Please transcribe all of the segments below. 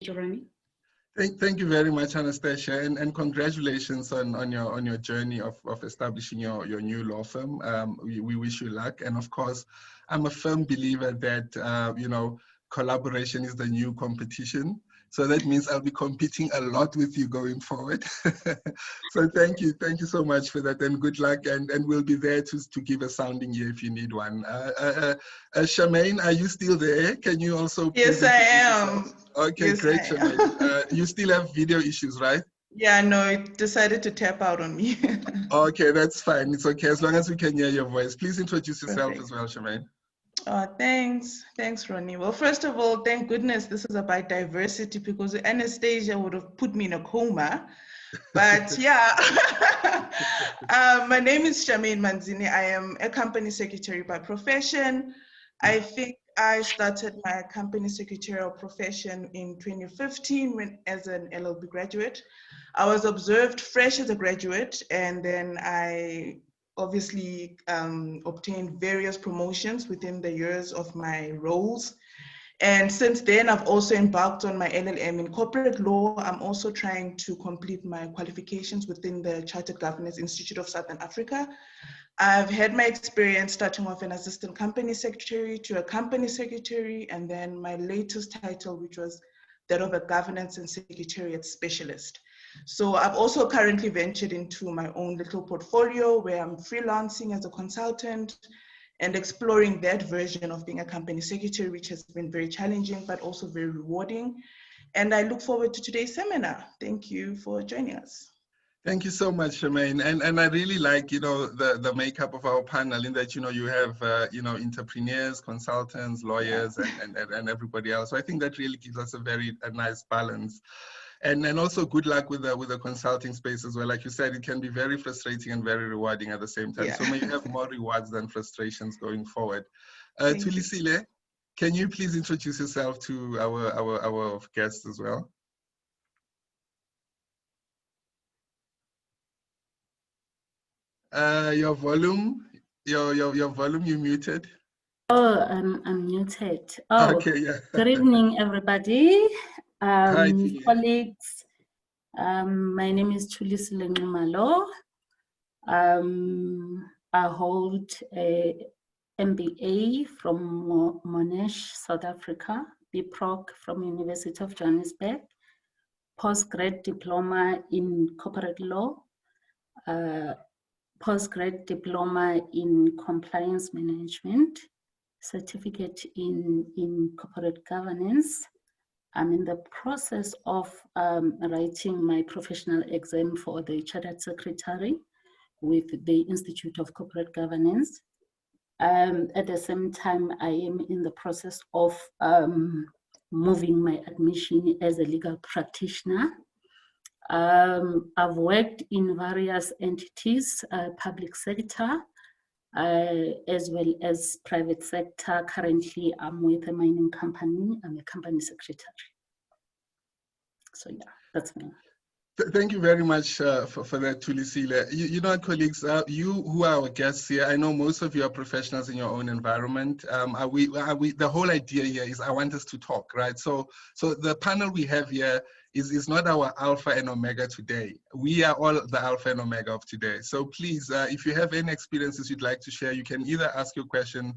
Jeremy. Thank you very much, Anastasia, and congratulations on your journey of establishing your new law firm. We wish you luck, and of course, I'm a firm believer that collaboration is the new competition. So that means I'll be competing a lot with you going forward. So thank you so much for that, and good luck. And we'll be there to give a sounding ear if you need one. Charmaine, are you still there? Can you also please Yes, I am. Okay, yes, great, Charmaine. You still have video issues, right? Yeah, no, it decided to tap out on me. Okay, that's fine. It's okay as long as we can hear your voice. Please introduce yourself Perfect. as well, Charmaine. Thanks, Ronnie. Well, first of all, thank goodness this is about diversity, because Anastasia would have put me in a coma. But yeah, my name is Charmaine Manzini. I am a company secretary by profession. I think I started my company secretarial profession in 2015 as an LLB graduate. I was observed fresh as a graduate, and then I obviously obtained various promotions within the years of my roles. And since then, I've also embarked on my LLM in corporate law. I'm also trying to complete my qualifications within the Chartered Governance Institute of Southern Africa. I've had my experience starting off an assistant company secretary to a company secretary, and then my latest title, which was that of a governance and secretariat specialist. So I've also currently ventured into my own little portfolio where I'm freelancing as a consultant and exploring that version of being a company secretary, which has been very challenging, but also very rewarding. And I look forward to today's seminar. Thank you for joining us. Thank you so much, Charmaine. And I really like, the makeup of our panel in that, you have, entrepreneurs, consultants, lawyers, and everybody else. So I think that really gives us a nice balance. And also good luck with the consulting space as well. Like you said, it can be very frustrating and very rewarding at the same time. Yeah. So may you have more rewards than frustrations going forward. Tulisile, can you please introduce yourself to our guests as well? Your volume, your volume, you muted. Oh, I'm muted. Oh, okay, yeah. Good evening, everybody. Hi, colleagues. My name is Tulisile Ngumalo. I hold a MBA from Monash, South Africa, BProc from University of Johannesburg, postgrad diploma in corporate law, postgrad diploma in compliance management, certificate in corporate governance. I'm in the process of writing my professional exam for the Chartered Secretary with the Institute of Corporate Governance. At the same time, I am in the process of moving my admission as a legal practitioner. I've worked in various entities, public sector, as well as private sector. Currently, I'm with a mining company. I'm a company secretary. So yeah, that's me. Thank you very much for that, Tulisile. You know, colleagues, you who are our guests here, I know most of you are professionals in your own environment. The whole idea here is I want us to talk, right? So the panel we have here is not our alpha and omega today. We are all the alpha and omega of today. So please, if you have any experiences you'd like to share, you can either ask your question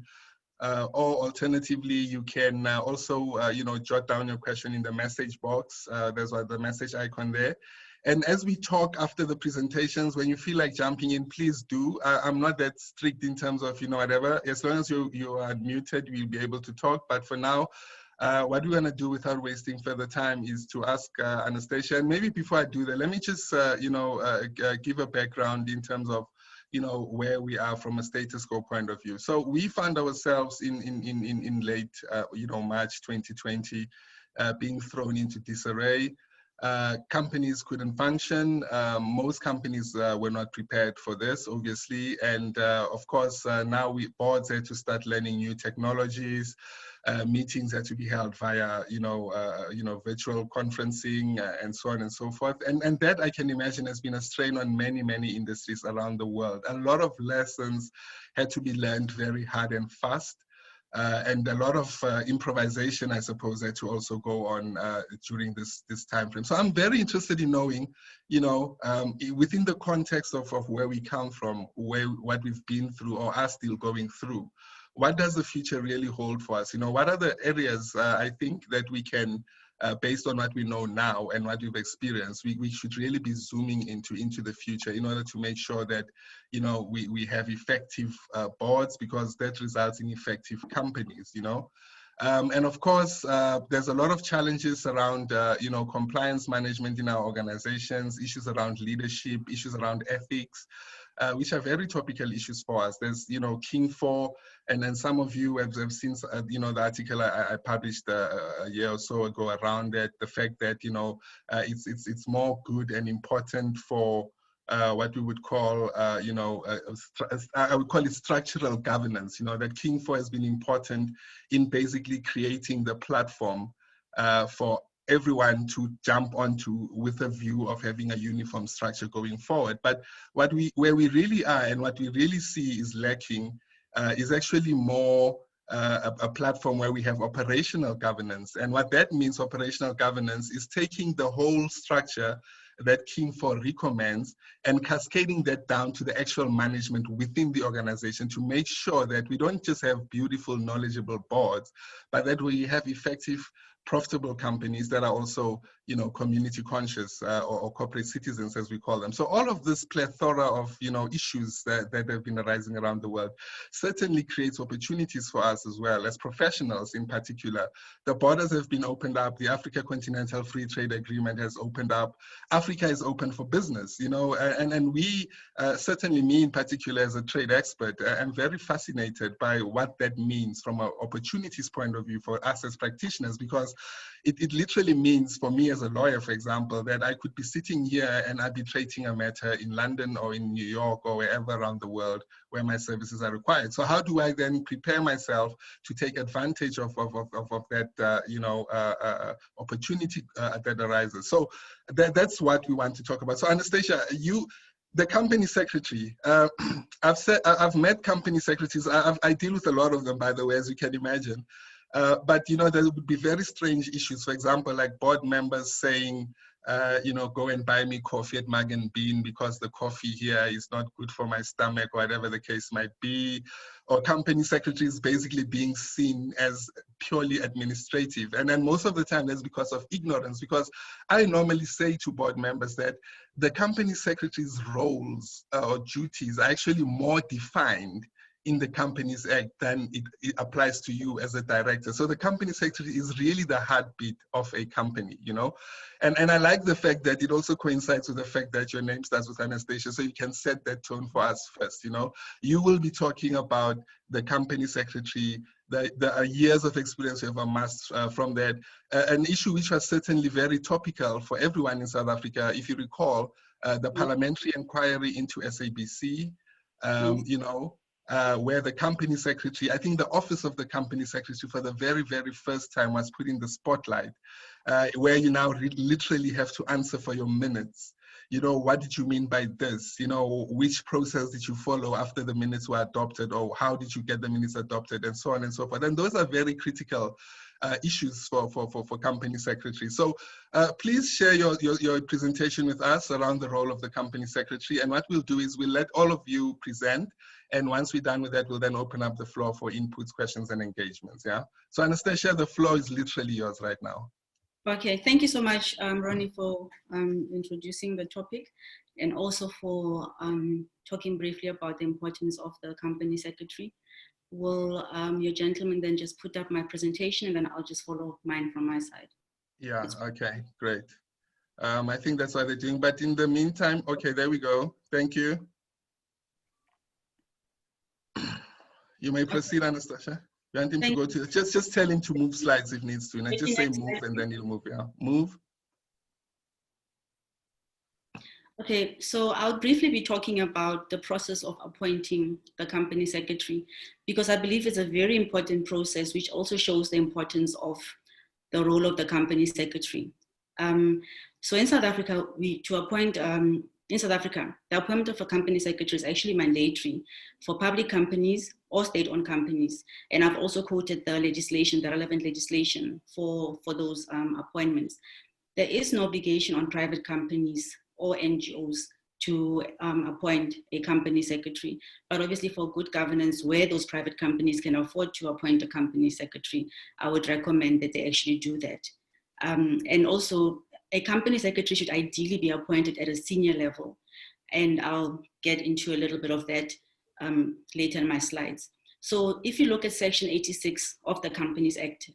or alternatively, you can also, jot down your question in the message box. There's the message icon there. And as we talk after the presentations, when you feel like jumping in, please do. I'm not that strict in terms of, whatever. As long as you are muted, we'll be able to talk. But for now, what we're going to do without wasting further time is to ask Anastasia. And maybe before I do that, let me just, give a background in terms of, where we are from a status quo point of view. So we found ourselves in late, March 2020, being thrown into disarray. Companies couldn't function. Most companies were not prepared for this, obviously. And of course, now boards had to start learning new technologies. Meetings had to be held via, virtual conferencing and so on and so forth. And that, I can imagine, has been a strain on many, many industries around the world. A lot of lessons had to be learned very hard and fast. And a lot of improvisation, I suppose, had to also go on during this time frame. So I'm very interested in knowing, you know, within the context of where we come from, what we've been through or are still going through, what does the future really hold for us? You know, what are the areas I think that we can, based on what we know now and what we've experienced, we should really be zooming into the future in order to make sure that, you know, we have effective boards, because that results in effective companies, you know. And of course, there's a lot of challenges around, you know, compliance management in our organizations, issues around leadership, issues around ethics, which are very topical issues for us. There's, you know, King 4, and then some of you have seen, you know, the article I published a year or so ago around that, the fact that, you know, it's more good and important for what we would call, you know, I would call it structural governance, you know, that King 4 has been important in basically creating the platform for everyone to jump onto with a view of having a uniform structure going forward. But where we really are and what we really see is lacking is actually more a platform where we have operational governance. And what that means, operational governance, is taking the whole structure that King 4 recommends and cascading that down to the actual management within the organization to make sure that we don't just have beautiful, knowledgeable boards, but that we have effective, profitable companies that are also, you know, community conscious or corporate citizens, as we call them. So all of this plethora of, you know, issues that have been arising around the world certainly creates opportunities for us as well as professionals. In particular, the borders have been opened up. The Africa Continental Free Trade Agreement has opened up. Africa is open for business, you know, and we, certainly me in particular as a trade expert, am very fascinated by what that means from an opportunities point of view for us as practitioners, because it literally means for me as a lawyer, for example, that I could be sitting here and arbitrating a matter in London or in New York or wherever around the world where my services are required. So how do I then prepare myself to take advantage of that, you know, opportunity that arises? So that's what we want to talk about. So Anastasia, the company secretary, I've met company secretaries. I deal with a lot of them, by the way, as you can imagine. But, you know, there would be very strange issues. For example, like board members saying, you know, go and buy me coffee at Mug and Bean because the coffee here is not good for my stomach, or whatever the case might be. Or company secretaries basically being seen as purely administrative. And then most of the time that's because of ignorance, because I normally say to board members that the company secretary's roles or duties are actually more defined in the Companies Act than it applies to you as a director. So the company secretary is really the heartbeat of a company, you know? And I like the fact that it also coincides with the fact that your name starts with Anastasia, so you can set that tone for us first, you know? You will be talking about the company secretary, the years of experience you have amassed from that. An issue which was certainly very topical for everyone in South Africa, if you recall, the parliamentary inquiry into SABC, you know, where the company secretary, I think the office of the company secretary for the very, very first time was put in the spotlight, where you now literally have to answer for your minutes. You know, what did you mean by this? You know, which process did you follow after the minutes were adopted, or how did you get the minutes adopted, and so on and so forth. And those are very critical issues for company secretaries. So please share your presentation with us around the role of the company secretary. And what we'll do is we'll let all of you present. And once we're done with that, we'll then open up the floor for inputs, questions, and engagements, yeah? So Anastasia, the floor is literally yours right now. Okay, thank you so much, Ronnie, for introducing the topic, and also for talking briefly about the importance of the company secretary. Will your gentleman then just put up my presentation, and then I'll just follow mine from my side? Yeah, okay, great. I think that's what they're doing. But in the meantime, okay, there we go. Thank you. You may proceed, Anastasia. You want him to go to, just tell him to move slides if needs to. And I just say move and then he'll move, yeah. Move. Okay, so I'll briefly be talking about the process of appointing the company secretary, because I believe it's a very important process, which also shows the importance of the role of the company secretary. So in South Africa, to appoint in South Africa, the appointment of a company secretary is actually mandatory for public companies or state-owned companies. And I've also quoted the legislation, the relevant legislation for those appointments. There is no obligation on private companies or NGOs to appoint a company secretary. But obviously for good governance, where those private companies can afford to appoint a company secretary, I would recommend that they actually do that. And also, a company secretary should ideally be appointed at a senior level. And I'll get into a little bit of that later in my slides. So if you look at Section 86 of the Companies Act,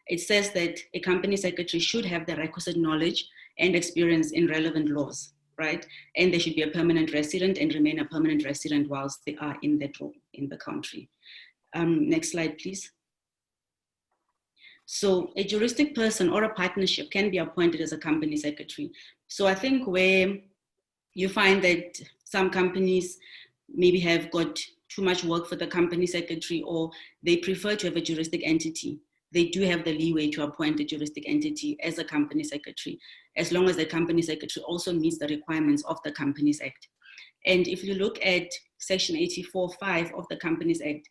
it says that a company secretary should have the requisite knowledge and experience in relevant laws, right? And they should be a permanent resident and remain a permanent resident whilst they are in that role in the country. Next slide, please. So a juristic person or a partnership can be appointed as a company secretary. So I think where you find that some companies maybe have got too much work for the company secretary, or they prefer to have a juristic entity, they do have the leeway to appoint a juristic entity as a company secretary, as long as the company secretary also meets the requirements of the Companies Act. And if you look at Section 84(5) of the Companies Act,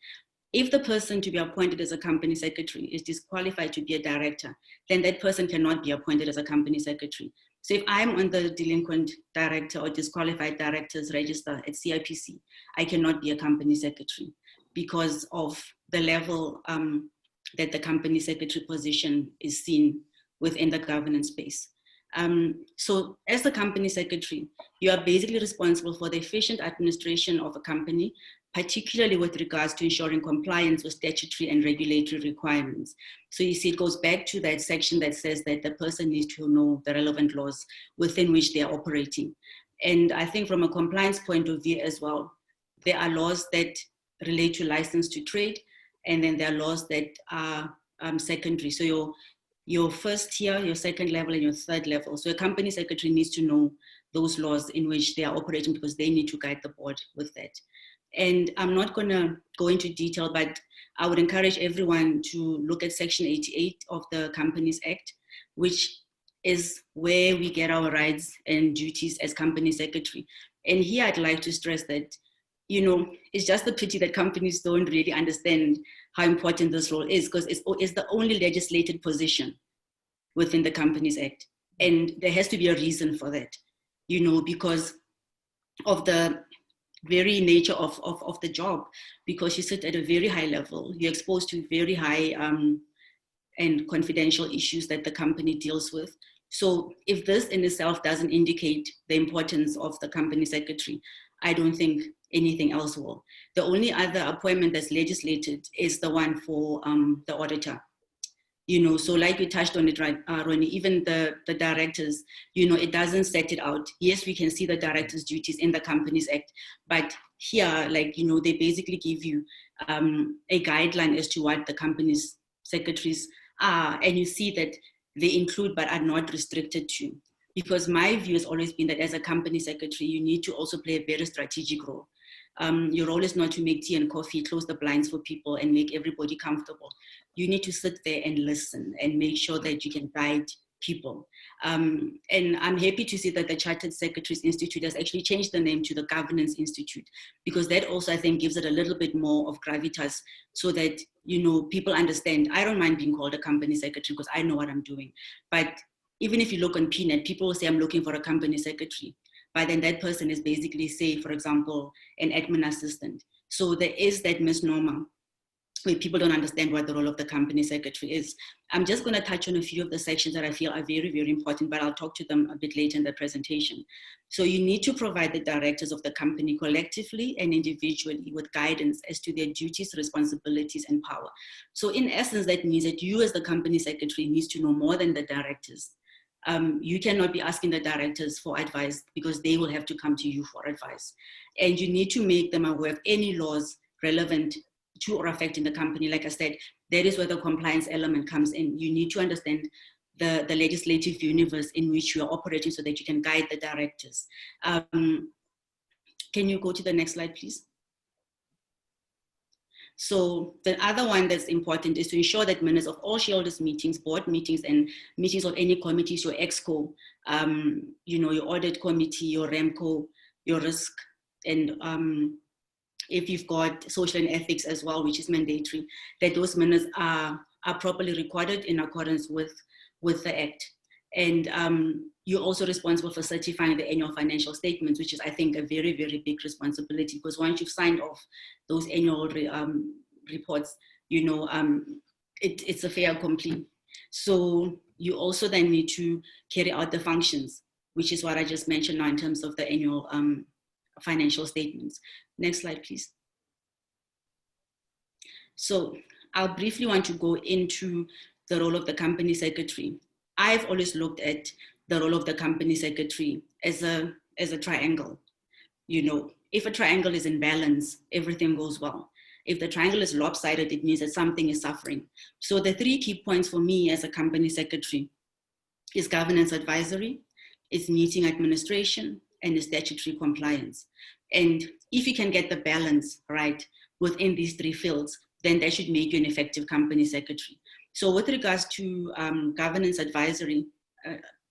if the person to be appointed as a company secretary is disqualified to be a director, then that person cannot be appointed as a company secretary. So if I'm on the delinquent director or disqualified directors register at CIPC, I cannot be a company secretary because of the level that the company secretary position is seen within the governance space. So as the company secretary, you are basically responsible for the efficient administration of a company, particularly with regards to ensuring compliance with statutory and regulatory requirements. So you see, it goes back to that section that says that the person needs to know the relevant laws within which they are operating. And I think from a compliance point of view as well, there are laws that relate to license to trade, and then there are laws that are secondary. So your first tier, your second level, and your third level. So a company secretary needs to know those laws in which they are operating because they need to guide the board with that. And I'm not gonna go into detail, but I would encourage everyone to look at Section 88 of the Companies Act, which is where we get our rights and duties as company secretary. And here I'd like to stress that, you know, it's just a pity that companies don't really understand how important this role is, because it's the only legislated position within the Companies Act. And there has to be a reason for that, you know, because of the very nature of the job, because you sit at a very high level, you're exposed to very high and confidential issues that the company deals with. So if this in itself doesn't indicate the importance of the company secretary, I don't think anything else will. The only other appointment that's legislated is the one for the auditor. You know, so like you touched on it, right, Ronnie, even the directors, you know, it doesn't set it out. Yes, we can see the director's duties in the Companies Act, but here, like, you know, they basically give you a guideline as to what the company's secretaries are, and you see that they include but are not restricted to. Because my view has always been that as a company secretary, you need to also play a very strategic role. Your role is not to make tea and coffee, close the blinds for people and make everybody comfortable. You need to sit there and listen and make sure that you can guide people. And I'm happy to see that the Chartered Secretaries Institute has actually changed the name to the Governance Institute, because that also, I think, gives it a little bit more of gravitas, so that, you know, people understand. I don't mind being called a company secretary because I know what I'm doing. But even if you look on PNET, people will say, I'm looking for a company secretary. But then that person is basically, say, for example, an admin assistant. So there is that misnomer where people don't understand what the role of the company secretary is. I'm just going to touch on a few of the sections that I feel are very, very important, but I'll talk to them a bit later in the presentation. So you need to provide the directors of the company collectively and individually with guidance as to their duties, responsibilities, and power. So in essence, that means that you as the company secretary needs to know more than the directors. You cannot be asking the directors for advice because they will have to come to you for advice. And you need to make them aware of any laws relevant to or affecting the company. Like I said, that is where the compliance element comes in. You need to understand the legislative universe in which you are operating so that you can guide the directors. Can you go to the next slide, please? So the other one that's important is to ensure that minutes of all shareholders meetings, board meetings, and meetings of any committees, your EXCO, your audit committee, your REMCO, your risk, and if you've got social and ethics as well, which is mandatory, that those minutes are properly recorded in accordance with the Act. And you're also responsible for certifying the annual financial statements, which is, I think, a very, very big responsibility, because once you've signed off those annual reports, it's a fait accompli. So you also then need to carry out the functions, which is what I just mentioned now in terms of the annual financial statements. Next slide, please. So I'll briefly want to go into the role of the company secretary. I've always looked at the role of the company secretary as a triangle. If a triangle is in balance, everything goes well. If the triangle is lopsided, it means that something is suffering. So the 3 key points for me as a company secretary is governance advisory, is meeting administration, and is statutory compliance. And if you can get the balance right within these 3 fields, then that should make you an effective company secretary. So with regards to governance advisory,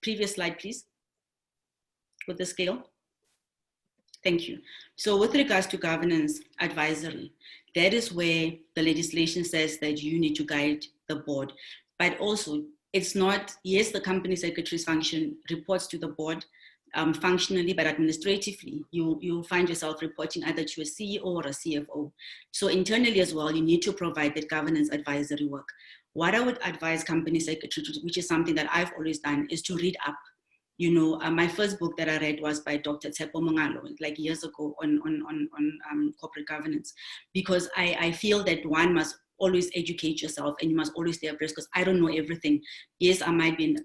previous slide, please, with the scale. Thank you. So with regards to governance advisory, that is where the legislation says that you need to guide the board, but also it's not, yes, the company secretary's function reports to the board functionally, but administratively, you'll find yourself reporting either to a CEO or a CFO. So internally as well, you need to provide that governance advisory work. What I would advise company secretaries, which is something that I've always done, is to read up. My first book that I read was by Dr. Tshepo Mongalo, like years ago on corporate governance, because I feel that one must always educate yourself and you must always stay abreast, because I don't know everything. Yes, I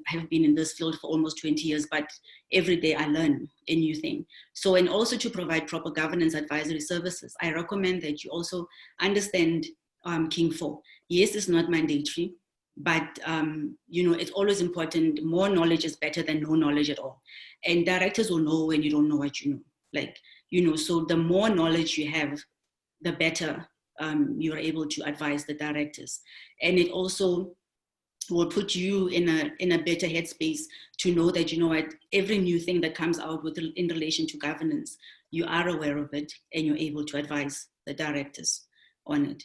have been in this field for almost 20 years, but every day I learn a new thing. So, and also to provide proper governance advisory services, I recommend that you also understand King 4. Yes, it's not mandatory, but it's always important. More knowledge is better than no knowledge at all. And directors will know when you don't know what you know. So the more knowledge you have, the better you're able to advise the directors. And it also will put you in a better headspace to know that, every new thing that comes out in relation to governance, you are aware of it and you're able to advise the directors on it.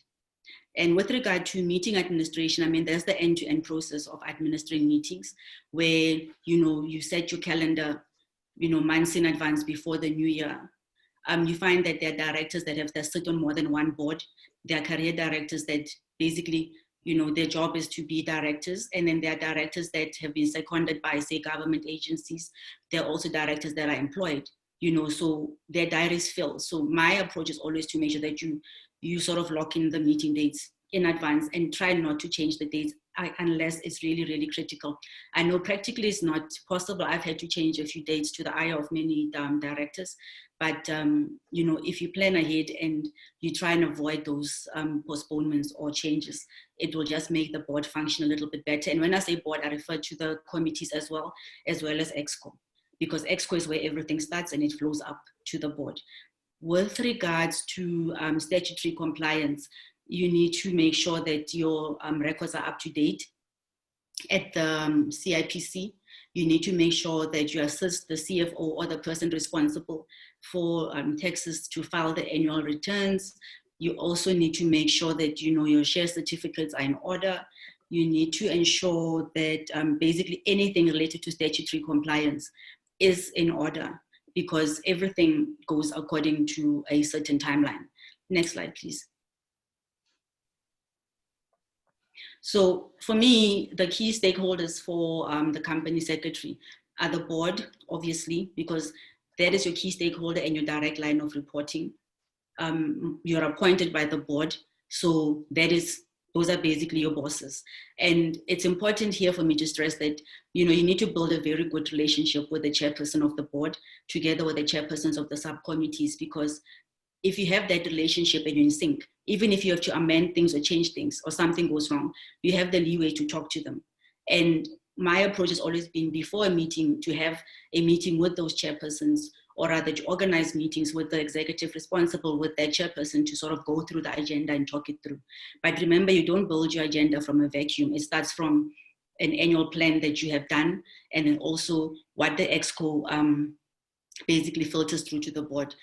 And with regard to meeting administration, there's the end-to-end process of administering meetings where, you set your calendar, months in advance before the new year. You find that there are directors that sit on more than one board. There are career directors that basically, their job is to be directors. And then there are directors that have been seconded by, say, government agencies. There are also directors that are employed, so their diaries fill. So my approach is always to make sure that you sort of lock in the meeting dates in advance and try not to change the dates unless it's really, really critical. I know practically it's not possible. I've had to change a few dates to the ire of many directors. But, if you plan ahead and you try and avoid those postponements or changes, it will just make the board function a little bit better. And when I say board, I refer to the committees as well as EXCO, because EXCO is where everything starts and it flows up to the board. With regards to statutory compliance, you need to make sure that your records are up to date. At the CIPC, you need to make sure that you assist the CFO or the person responsible for taxes to file the annual returns. You also need to make sure that your share certificates are in order. You need to ensure that basically anything related to statutory compliance is in order, because everything goes according to a certain timeline. Next slide, please. So for me, the key stakeholders for the company secretary are the board, obviously, because that is your key stakeholder and your direct line of reporting. You're appointed by the board, so those are basically your bosses. And it's important here for me to stress that you need to build a very good relationship with the chairperson of the board, together with the chairpersons of the subcommittees, because if you have that relationship and you're in sync, even if you have to amend things or change things or something goes wrong, you have the leeway to talk to them. And my approach has always been, before a meeting, to have a meeting with those chairpersons or rather to organize meetings with the executive responsible, with their chairperson, to sort of go through the agenda and talk it through. But remember, you don't build your agenda from a vacuum. It starts from an annual plan that you have done, and then also what the EXCO basically filters through to the board.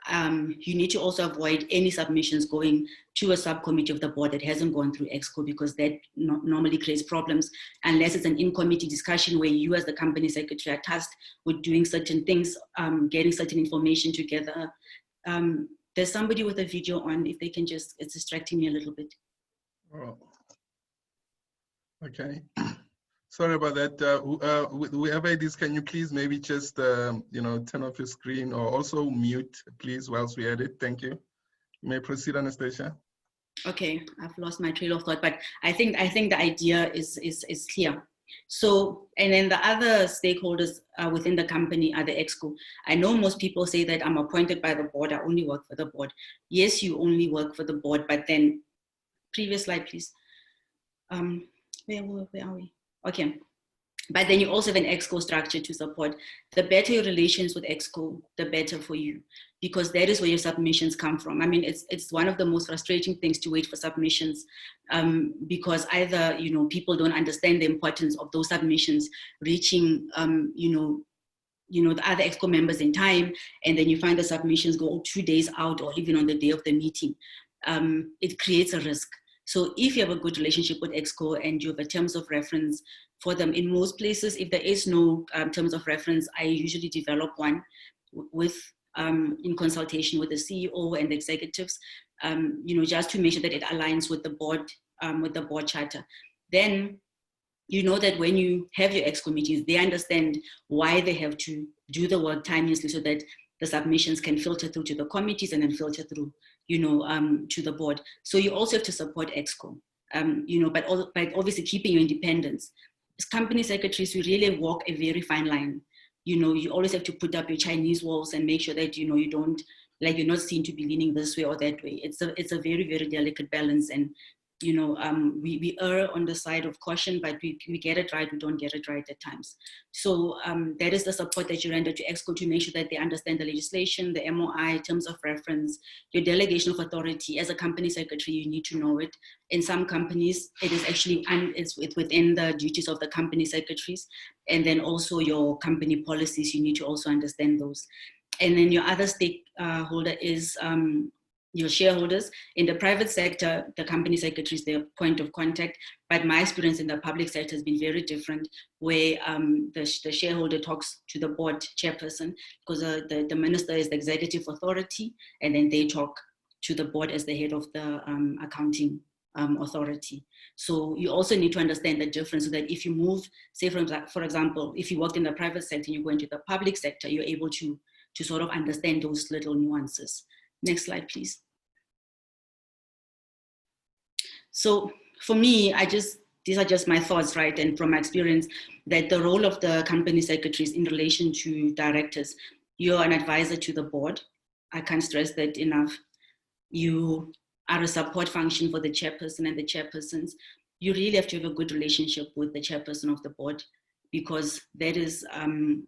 You need to also avoid any submissions going to a subcommittee of the board that hasn't gone through EXCO, because that normally creates problems, unless it's an in-committee discussion where you as the company secretary are tasked with doing certain things, getting certain information together. There's somebody with a video on, if they can just, it's distracting me a little bit. Oh. Okay. Sorry about that. Whoever it is, can you please maybe just, turn off your screen, or also mute, please, whilst we edit? Thank you. You may proceed, Anastasia. Okay, I've lost my trail of thought, but I think the idea is clear. So, and then the other stakeholders within the company are the EXCO. I know most people say that I'm appointed by the board, I only work for the board. Yes, you only work for the board, but then, previous slide, please. Where are we? Okay. But then you also have an EXCO structure to support. The better your relations with EXCO, the better for you, because that is where your submissions come from. I mean, it's one of the most frustrating things to wait for submissions, because either, people don't understand the importance of those submissions reaching, the other EXCO members in time, and then you find the submissions go 2 days out, or even on the day of the meeting. It creates a risk. So if you have a good relationship with EXCO and you have a terms of reference for them, in most places, if there is no terms of reference, I usually develop one with, in consultation with the CEO and the executives, just to make sure that it aligns with the board charter. Then you know that when you have your EXCO meetings, they understand why they have to do the work timelessly, so that the submissions can filter through to the committees and then filter through, to the board. So you also have to support EXCO, but obviously keeping your independence. As company secretaries, we really walk a very fine line. You always have to put up your Chinese walls and make sure that, you don't, like, you're not seen to be leaning this way or that way. It's a very, very delicate balance. And, we err on the side of caution, but we get it right, we don't get it right at times. So that is the support that you render to EXCO, to make sure that they understand the legislation, the MOI, terms of reference, your delegation of authority. As a company secretary, you need to know it. In some companies, it is actually, it's within the duties of the company secretaries. And then also your company policies, you need to also understand those. And then your other stakeholder is your shareholders. In the private sector, the company secretary is their point of contact, but my experience in the public sector has been very different, where the shareholder talks to the board chairperson, because the minister is the executive authority, and then they talk to the board as the head of the accounting authority. So you also need to understand the difference, so that if you move, say for example, if you worked in the private sector, you go into the public sector, you're able to sort of understand those little nuances. Next slide, please. So for me, these are just my thoughts, right? And from my experience, that the role of the company secretaries in relation to directors, you're an advisor to the board. I can't stress that enough. You are a support function for the chairperson and the chairpersons. You really have to have a good relationship with the chairperson of the board, because that is, one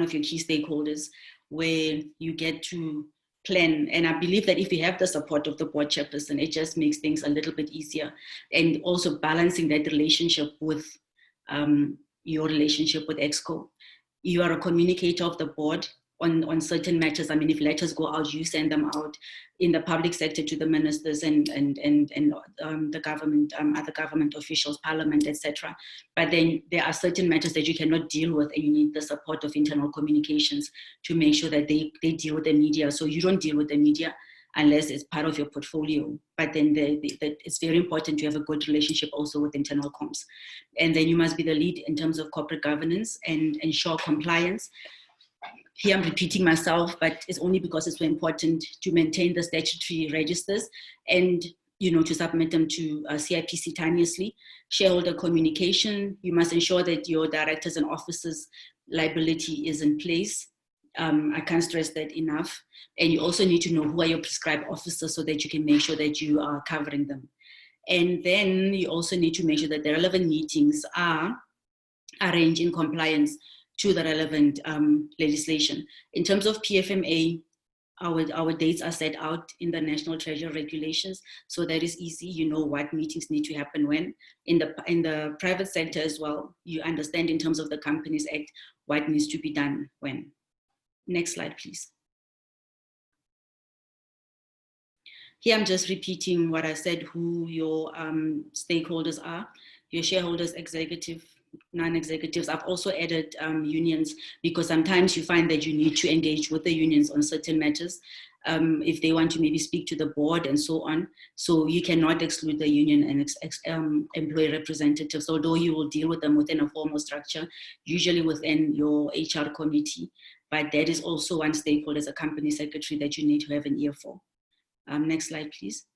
of your key stakeholders, where you get to plan. And I believe that if you have the support of the board chairperson, it just makes things a little bit easier. And also balancing that relationship with your relationship with EXCO. You are a communicator of the board on certain matters. I mean, if letters go out, you send them out. In the public sector, to the ministers and the government, other government officials, parliament, etc. But then there are certain matters that you cannot deal with, and you need the support of internal communications to make sure that they deal with the media. So you don't deal with the media unless it's part of your portfolio. But then it's very important to have a good relationship also with internal comms. And then you must be the lead in terms of corporate governance and ensure compliance. Here I'm repeating myself, but it's only because it's so important to maintain the statutory registers and, to submit them to CIPC timelessly. Shareholder communication, you must ensure that your directors and officers' liability is in place. I can't stress that enough. And you also need to know who are your prescribed officers, so that you can make sure that you are covering them. And then you also need to make sure that the relevant meetings are arranged in compliance to the relevant legislation. In terms of PFMA, our dates are set out in the National Treasury regulations, so that is easy. You know what meetings need to happen when. In the private sector as well, you understand in terms of the Companies Act what needs to be done when. Next slide, please. Here I'm just repeating what I said, who your stakeholders are, your shareholders, executive, non-executives. I've also added unions, because sometimes you find that you need to engage with the unions on certain matters if they want to maybe speak to the board and so on. So you cannot exclude the union and employee representatives, although you will deal with them within a formal structure, usually within your HR committee. But that is also one stakeholder as a company secretary that you need to have an ear for. Next slide, please.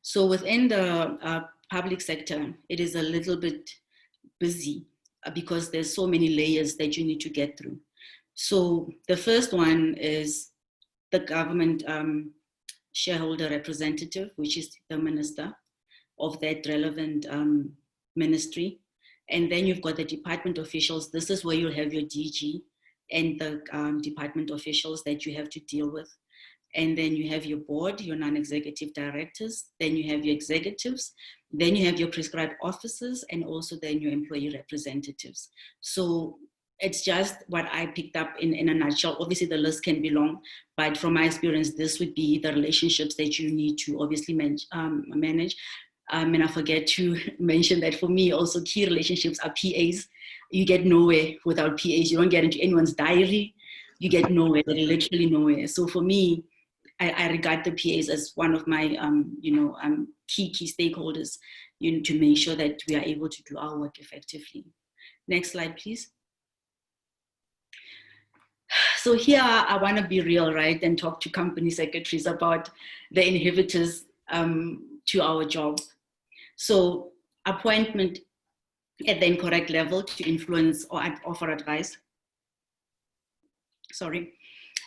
So within the public sector, it is a little bit busy because there's so many layers that you need to get through. So the first one is the government shareholder representative, which is the minister of that relevant ministry. And then you've got the department officials. This is where you'll have your DG and the department officials that you have to deal with. And then you have your board, your non-executive directors, then you have your executives, then you have your prescribed officers, and also then your employee representatives. So it's just what I picked up in a nutshell. Obviously the list can be long, but from my experience, this would be the relationships that you need to obviously manage. And I forget to mention that for me also key relationships are PAs. You get nowhere without PAs. You don't get into anyone's diary. You get nowhere, literally nowhere. So for me, I regard the PAs as one of my, key stakeholders, to make sure that we are able to do our work effectively. Next slide, please. So here I want to be real, right, and talk to company secretaries about the inhibitors to our job. So appointment at the incorrect level to influence or offer advice. Sorry,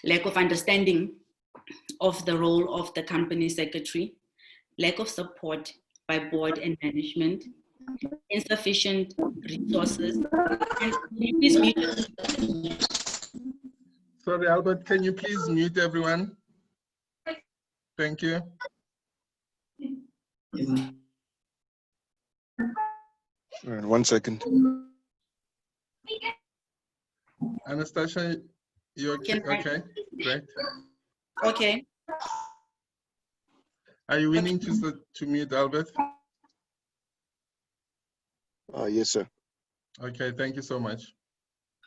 lack of understanding of the role of the company secretary, lack of support by board and management, insufficient resources. And please mute. Sorry, Albert, can you please mute everyone? Thank you. One second. Anastasia, you okay? Okay, great. Okay. Are you willing to mute Albert? Yes, sir. Okay, thank you so much.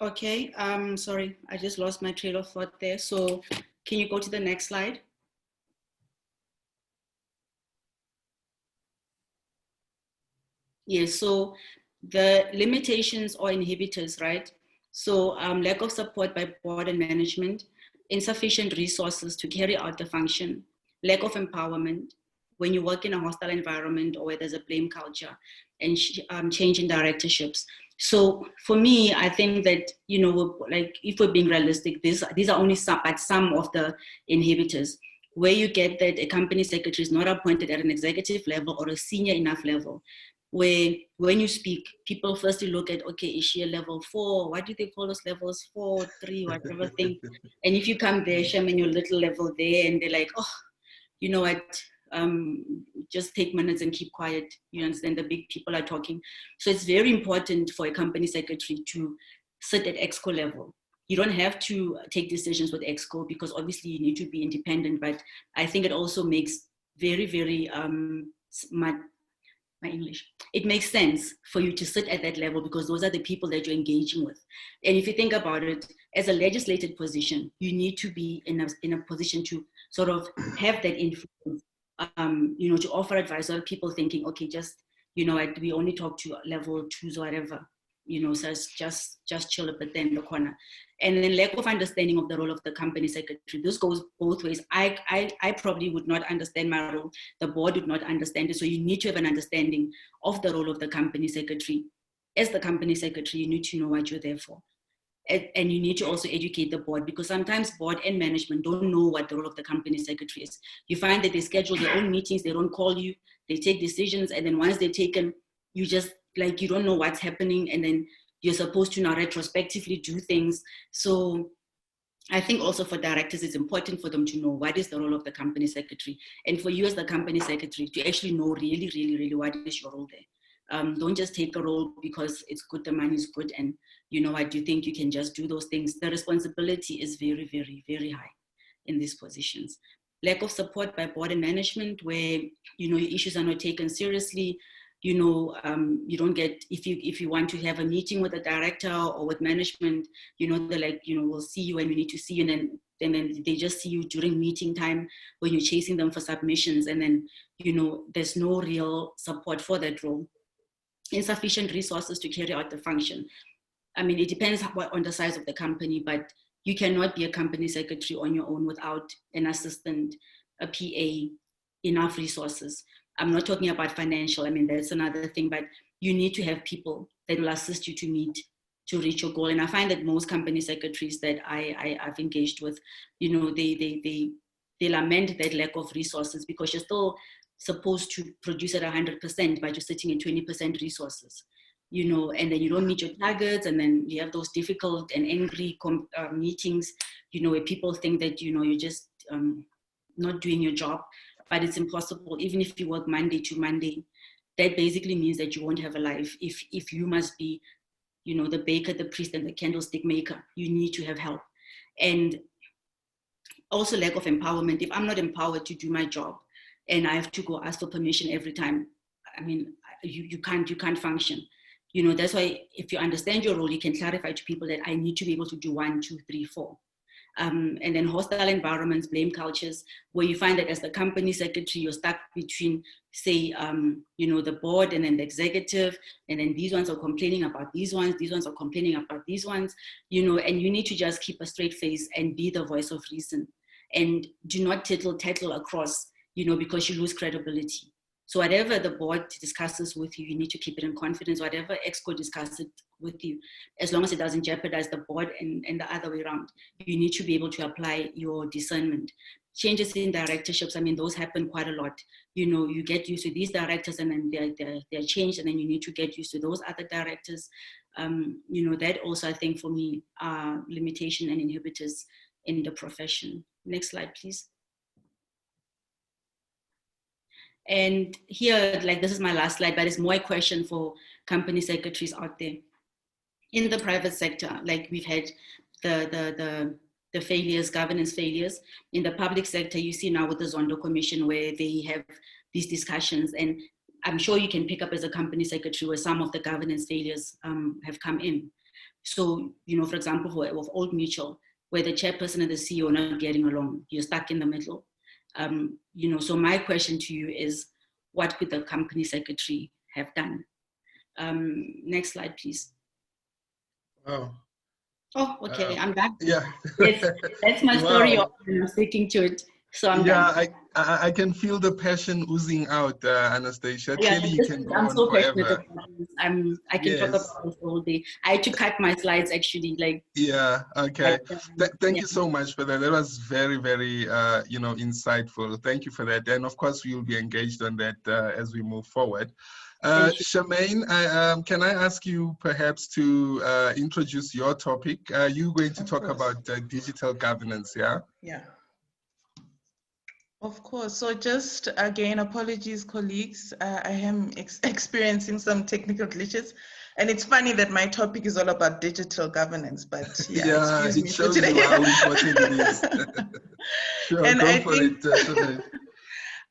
Okay, sorry, I just lost my trail of thought there. So can you go to the next slide? Yes, so the limitations or inhibitors, right? So lack of support by board and management, insufficient resources to carry out the function, lack of empowerment when you work in a hostile environment or where there's a blame culture, and change in directorships. So for me, I think that, like if we're being realistic, these are only some of the inhibitors, where you get that a company secretary is not appointed at an executive level or a senior enough level, where when you speak, people firstly look at, okay, is she a level 4? What do they call those levels? 4, 3, whatever thing. And if you come there, Sherman, your little level there, and they're like, oh, you know what, just take minutes and keep quiet. You understand, the big people are talking. So it's very important for a company secretary to sit at exco level. You don't have to take decisions with exco because obviously you need to be independent, but I think it also makes very, very it makes sense for you to sit at that level because those are the people that you're engaging with. And if you think about it, as a legislated position, you need to be in a position to sort of have that influence, to offer advice. Or people thinking, okay, just, we only talk to level 2s or whatever, so it's just chill up at the end of the corner. And then lack of understanding of the role of the company secretary. This goes both ways. I probably would not understand my role. The board would not understand it. So you need to have an understanding of the role of the company secretary. As the company secretary, you need to know what you're there for. And you need to also educate the board because sometimes board and management don't know what the role of the company secretary is. You find that they schedule their own meetings, they don't call you, they take decisions, and then once they're taken, you just, you don't know what's happening, and then you're supposed to now retrospectively do things. So I think also for directors, it's important for them to know what is the role of the company secretary. And for you as the company secretary to actually know really, really, really what is your role there. Don't just take a role because it's good, the money is good, and you know what, you think you can just do those things. The responsibility is very, very, very high in these positions. Lack of support by board and management, where you know your issues are not taken seriously. You know, you don't get, if you want to have a meeting with a director or with management, you know, they're like, you know, we'll see you when we need to see you, and then they just see you during meeting time when you're chasing them for submissions, and then, you know, there's no real support for that role. Insufficient resources to carry out the function. I mean, it depends on the size of the company, but you cannot be a company secretary on your own without an assistant, a PA, enough resources. I'm not talking about financial, I mean, that's another thing, but you need to have people that will assist you to reach your goal. And I find that most company secretaries that I've engaged with, you know, they lament that lack of resources, because you're still supposed to produce at 100%, but you're sitting at 20% resources, you know, and then you don't meet your targets, and then you have those difficult and angry meetings, you know, where people think that, you know, you're just not doing your job, but it's impossible. Even if you work Monday to Monday, that basically means that you won't have a life. If you must be, you know, the baker, the priest, and the candlestick maker, you need to have help. And also lack of empowerment. If I'm not empowered to do my job and I have to go ask for permission every time, I mean, you can't function. You know, that's why if you understand your role, you can clarify to people that I need to be able to do 1, 2, 3, 4. And then hostile environments, blame cultures, where you find that as the company secretary, you're stuck between, say, you know, the board and then the executive, and then these ones are complaining about these ones are complaining about these ones, you know, and you need to just keep a straight face and be the voice of reason, and do not tattle across, you know, because you lose credibility. So whatever the board discusses with you, you need to keep it in confidence. Whatever EXCO discusses with you, as long as it doesn't jeopardize the board and the other way around, you need to be able to apply your discernment. Changes in directorships, I mean, those happen quite a lot. You know, you get used to these directors and then they're changed, and then you need to get used to those other directors. You know, that also, I think, for me, are limitation and inhibitors in the profession. Next slide, please. And here, like, this is my last slide, but it's more a question for company secretaries out there. In the private sector, like we've had the failures, governance failures. In the public sector, you see now with the Zondo Commission, where they have these discussions, and I'm sure you can pick up as a company secretary where some of the governance failures have come in. So, you know, for example, with Old Mutual, where the chairperson and the CEO are not getting along, you're stuck in the middle. You know, so my question to you is, what could the company secretary have done? Next slide, please. Wow. Oh, okay, I'm done. Yeah. Yes, that's my story. Wow. I'm sticking to it. So I'm done. I can feel the passion oozing out, Anastasia. Yeah, Clearly, you can go I'm on so passionate forever. about this. I can talk about this all day. I had to cut my slides actually, like. Yeah. Okay. Thank Yeah. you so much for that. That was very, very, you know, insightful. Thank you for that. And of course, we will be engaged on that as we move forward. Charmaine, can I ask you perhaps to introduce your topic? You're going to talk about digital governance, yeah? Yeah. Of course. So just again, apologies, colleagues. I am experiencing some technical glitches. And it's funny that my topic is all about digital governance, but yeah, excuse me for today. It shows you how important it is. Sure, and go for it, Charmaine.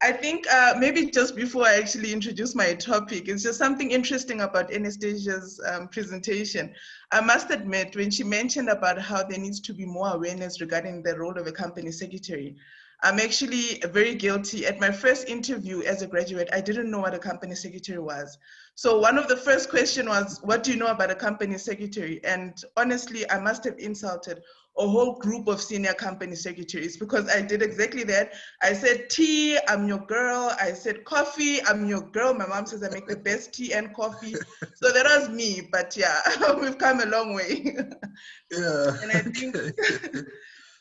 I think maybe just before I actually introduce my topic, it's just something interesting about Anastasia's presentation. I must admit, when she mentioned about how there needs to be more awareness regarding the role of a company secretary, I'm actually very guilty. At my first interview as a graduate, I didn't know what a company secretary was. So one of the first questions was, what do you know about a company secretary? And honestly, I must have insulted a whole group of senior company secretaries, because I did exactly that. I said, tea, I'm your girl. I said, coffee, I'm your girl. My mom says I make the best tea and coffee. So that was me, but yeah, we've come a long way. Yeah. And I think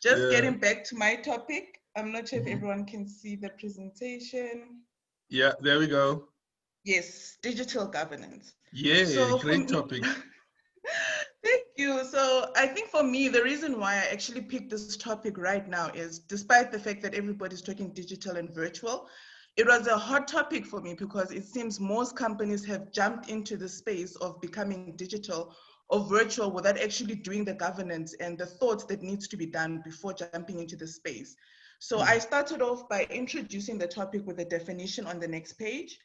just getting back to my topic, I'm not sure if everyone can see the presentation. Yeah, there we go. Yes, digital governance. Yeah, So great topic. you. So I think for me, the reason why I actually picked this topic right now is, despite the fact that everybody's talking digital and virtual, it was a hot topic for me because it seems most companies have jumped into the space of becoming digital or virtual without actually doing the governance and the thoughts that needs to be done before jumping into the space. So I started off by introducing the topic with a definition on the next page,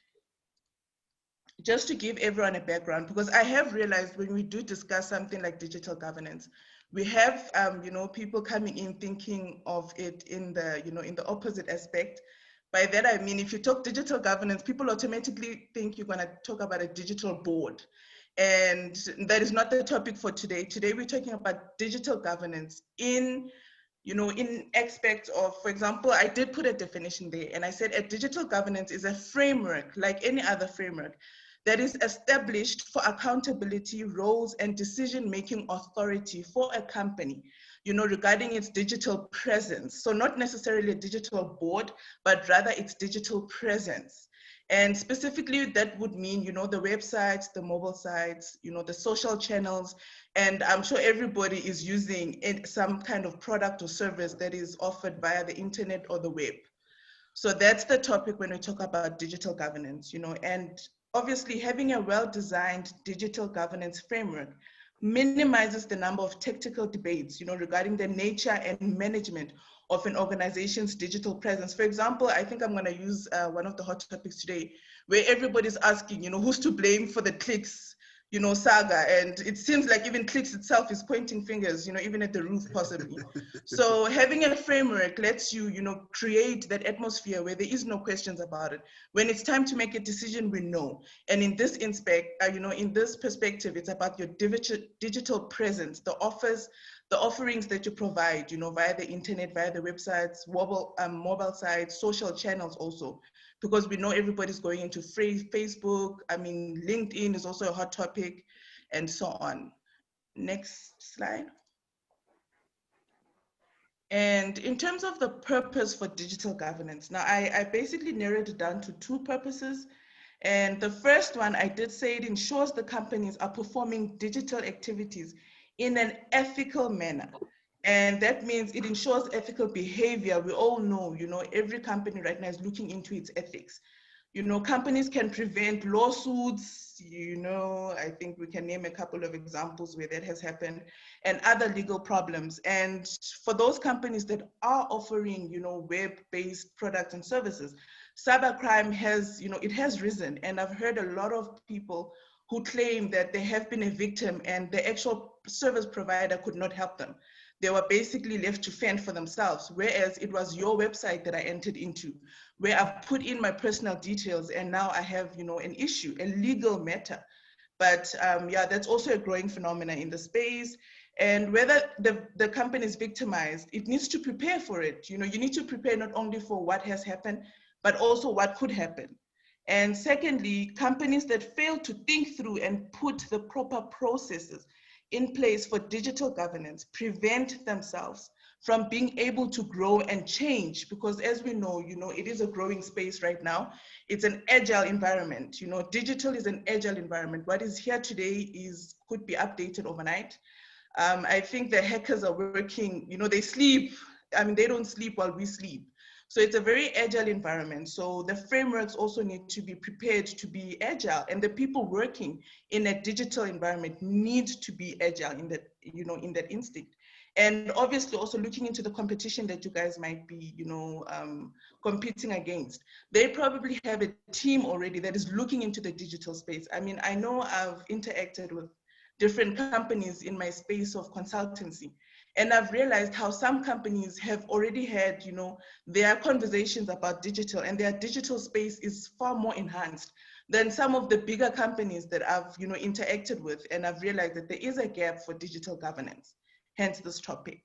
just to give everyone a background, because I have realized when we do discuss something like digital governance, we have people coming in thinking of it in the in the opposite aspect. By that I mean, if you talk digital governance, people automatically think you're going to talk about a digital board, and that is not the topic for today. Today we're talking about digital governance in in aspects of, for example, I did put a definition there and I said a digital governance is a framework like any other framework that is established for accountability, roles, and decision-making authority for a company, regarding its digital presence. So not necessarily a digital board, but rather its digital presence. And specifically, that would mean, the websites, the mobile sites, the social channels, and I'm sure everybody is using some kind of product or service that is offered via the internet or the web. So that's the topic when we talk about digital governance, and obviously having a well-designed digital governance framework minimizes the number of technical debates, regarding the nature and management of an organization's digital presence. For example, I think I'm going to use one of the hot topics today, where everybody's asking, who's to blame for the clicks, saga. And it seems like even clicks itself is pointing fingers, even at the roof possibly. So having a framework lets you, create that atmosphere where there is no questions about it. When it's time to make a decision, we know. And in this in this perspective, it's about your digital presence, the offerings that you provide, via the internet, via the websites, mobile sites, social channels also, because we know everybody's going into Facebook. I mean, LinkedIn is also a hot topic, and so on. Next slide. And in terms of the purpose for digital governance, now I basically narrowed it down to two purposes. And the first one, I did say it ensures the companies are performing digital activities in an ethical manner. And that means it ensures ethical behavior. We all know, every company right now is looking into its ethics. Companies can prevent lawsuits, I think we can name a couple of examples where that has happened, and other legal problems. And for those companies that are offering, web-based products and services, cybercrime has, it has risen. And I've heard a lot of people who claim that they have been a victim and the actual service provider could not help them. They were basically left to fend for themselves, whereas it was your website that I entered into, where I've put in my personal details, and now I have, an issue, a legal matter. But yeah, that's also a growing phenomenon in the space. And whether the company is victimized, it needs to prepare for it. You need to prepare not only for what has happened, but also what could happen. And secondly, companies that fail to think through and put the proper processes in place for digital governance prevent themselves from being able to grow and change, because as we know, it is a growing space right now. It's an agile environment. Digital is an agile environment. What is here today could be updated overnight. I think the hackers are working, they sleep. I mean, they don't sleep while we sleep. So it's a very agile environment. So the frameworks also need to be prepared to be agile, and the people working in a digital environment need to be agile in that, in that instinct. And obviously also looking into the competition that you guys might be, competing against. They probably have a team already that is looking into the digital space. I mean, I know I've interacted with different companies in my space of consultancy. And I've realized how some companies have already had, their conversations about digital, and their digital space is far more enhanced than some of the bigger companies that I've, interacted with. And I've realized that there is a gap for digital governance, hence this topic.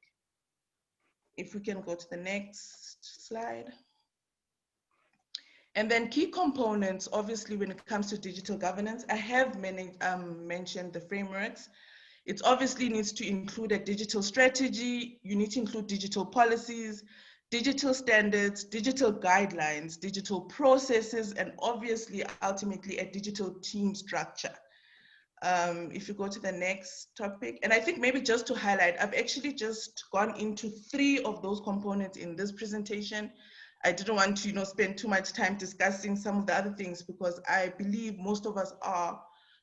If we can go to the next slide. And then key components, obviously, when it comes to digital governance, I have mentioned the frameworks. It obviously needs to include a digital strategy. You need to include digital policies, digital standards, digital guidelines, digital processes, and obviously, ultimately, a digital team structure. If you go to the next topic, and I think maybe just to highlight, I've actually just gone into 3 of those components in this presentation. I didn't want to, spend too much time discussing some of the other things because I believe most of us are,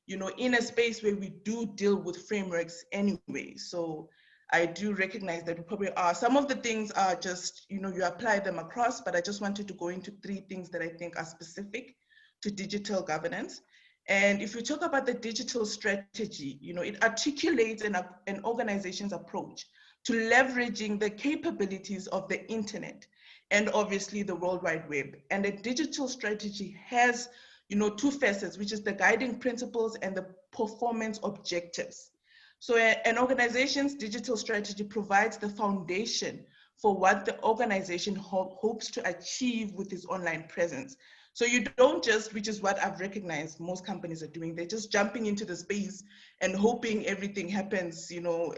in a space where we do deal with frameworks anyway. So I do recognize that we probably are. Some of the things are just, you apply them across, but I just wanted to go into 3 things that I think are specific to digital governance. And if we talk about the digital strategy, it articulates an organization's approach to leveraging the capabilities of the internet and obviously the World Wide Web. And a digital strategy has, 2 facets, which is the guiding principles and the performance objectives. So an organization's digital strategy provides the foundation for what the organization hopes to achieve with its online presence. So you don't just, which is what I've recognized most companies are doing, they're just jumping into the space and hoping everything happens,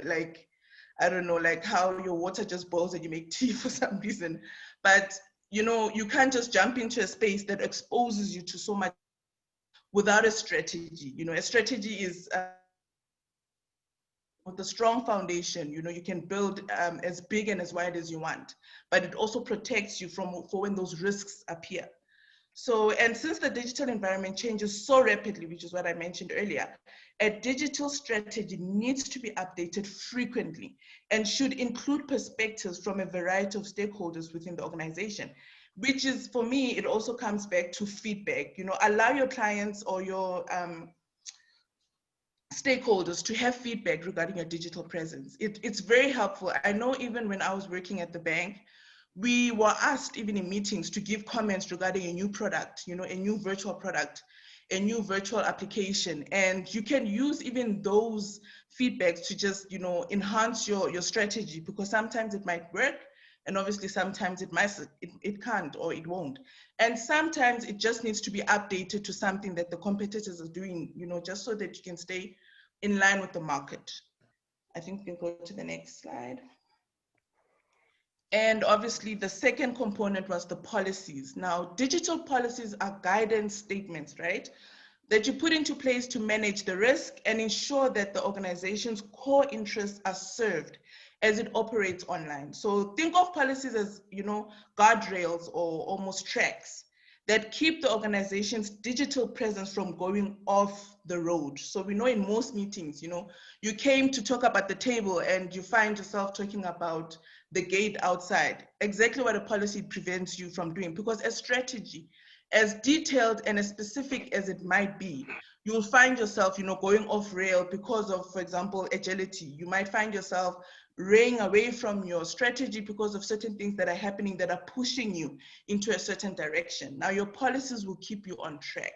like, I don't know, like how your water just boils and you make tea for some reason. But, you can't just jump into a space that exposes you to so much without a strategy. A strategy is with a strong foundation, you can build as big and as wide as you want, but it also protects you for when those risks appear. So, and since the digital environment changes so rapidly, which is what I mentioned earlier, a digital strategy needs to be updated frequently and should include perspectives from a variety of stakeholders within the organization, which is, for me, it also comes back to feedback. Allow your clients or your stakeholders to have feedback regarding your digital presence. It's very helpful. I know even when I was working at the bank, we were asked even in meetings to give comments regarding a new product, a new virtual product, a new virtual application. And you can use even those feedbacks to just, enhance your strategy, because sometimes it might work. And obviously sometimes it can't or it won't. And sometimes it just needs to be updated to something that the competitors are doing, just so that you can stay in line with the market. I think we can go to the next slide. And obviously the second component was the policies. Now, digital policies are guidance statements, right? That you put into place to manage the risk and ensure that the organization's core interests are served as it operates online. So think of policies as, guardrails or almost tracks that keep the organization's digital presence from going off the road. So we know in most meetings, you came to talk about the table and you find yourself talking about the gate outside, exactly what a policy prevents you from doing. Because a strategy, as detailed and as specific as it might be, you'll find yourself, going off rail because of, for example, agility. You might find yourself raying away from your strategy because of certain things that are happening that are pushing you into a certain direction. Now, your policies will keep you on track,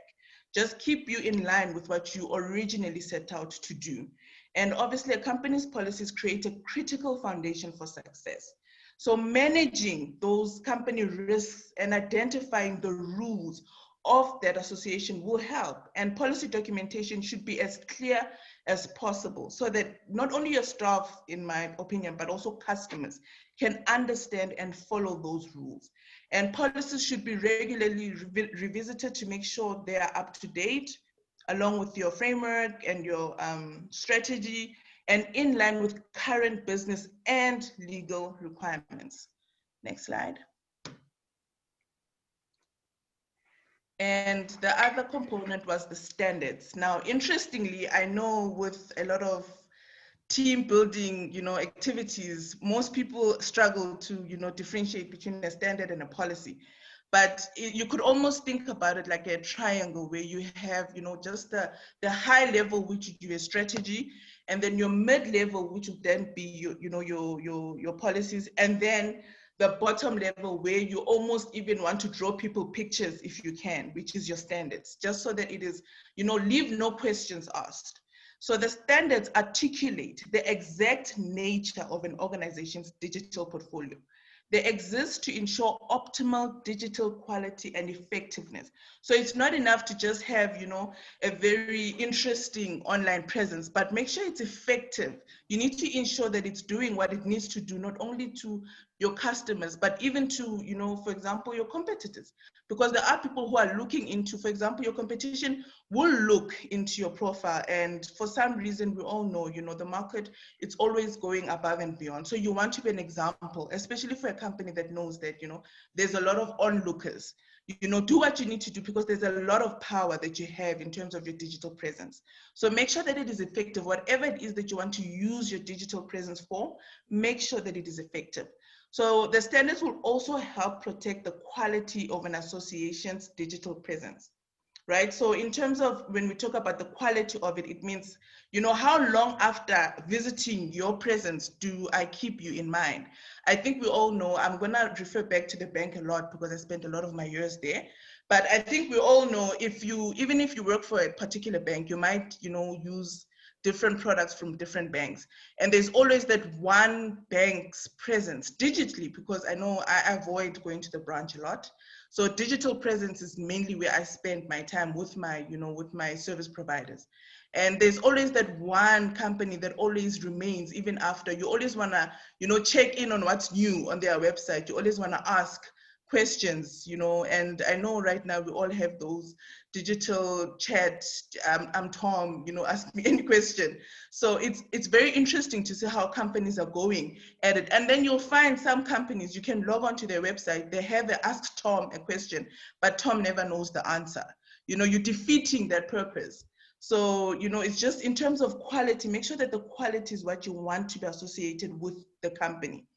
just keep you in line with what you originally set out to do. And obviously, a company's policies create a critical foundation for success. So managing those company risks and identifying the rules of that association will help. And policy documentation should be as clear as possible so that not only your staff, in my opinion, but also customers can understand and follow those rules. And policies should be regularly revisited to make sure they are up to date, along with your framework and your strategy, and in line with current business and legal requirements. Next slide. And the other component was the standards. Now, interestingly, I know with a lot of team building, activities, most people struggle to, differentiate between a standard and a policy. But you could almost think about it like a triangle where you have, just the high level, which would be a strategy, and then your mid level, which would then be your policies, and then the bottom level where you almost even want to draw people pictures if you can, which is your standards, just so that it is, leave no questions asked. So the standards articulate the exact nature of an organization's digital portfolio. They exist to ensure optimal digital quality and effectiveness. So it's not enough to just have, a very interesting online presence, but make sure it's effective. You need to ensure that it's doing what it needs to do, not only to your customers, but even to, you know, for example, your competitors, because there are people who are looking into, for example, your competition will look into your profile, and for some reason, we all know, you know, the market, it's always going above and beyond. So you want to be an example, especially for a company that knows that, you know, there's a lot of onlookers. You know, do what you need to do, because there's a lot of power that you have in terms of your digital presence. So make sure that it is effective. Whatever it is that you want to use your digital presence for, make sure that it is effective. So the standards will also help protect the quality of an association's digital presence, right? So in terms of when we talk about the quality of it, it means, you know, how long after visiting your presence do I keep you in mind? I think we all know, I'm gonna refer back to the bank a lot because I spent a lot of my years there, but I think we all know, if you, even if you work for a particular bank, you might, you know, use different products from different banks. And there's always that one bank's presence digitally, because I know I avoid going to the branch a lot. So digital presence is mainly where I spend my time with my, you know, with my service providers. And there's always that one company that always remains, even after. You always wanna, you know, check in on what's new on their website. You always wanna ask questions, you know, and I know right now we all have those digital chat, I'm Tom, you know, ask me any question. So it's very interesting to see how companies are going at it. And then you'll find some companies, you can log onto their website, they have a ask Tom a question, but Tom never knows the answer. You know, you're defeating that purpose. So, you know, it's just in terms of quality, make sure that the quality is what you want to be associated with the company.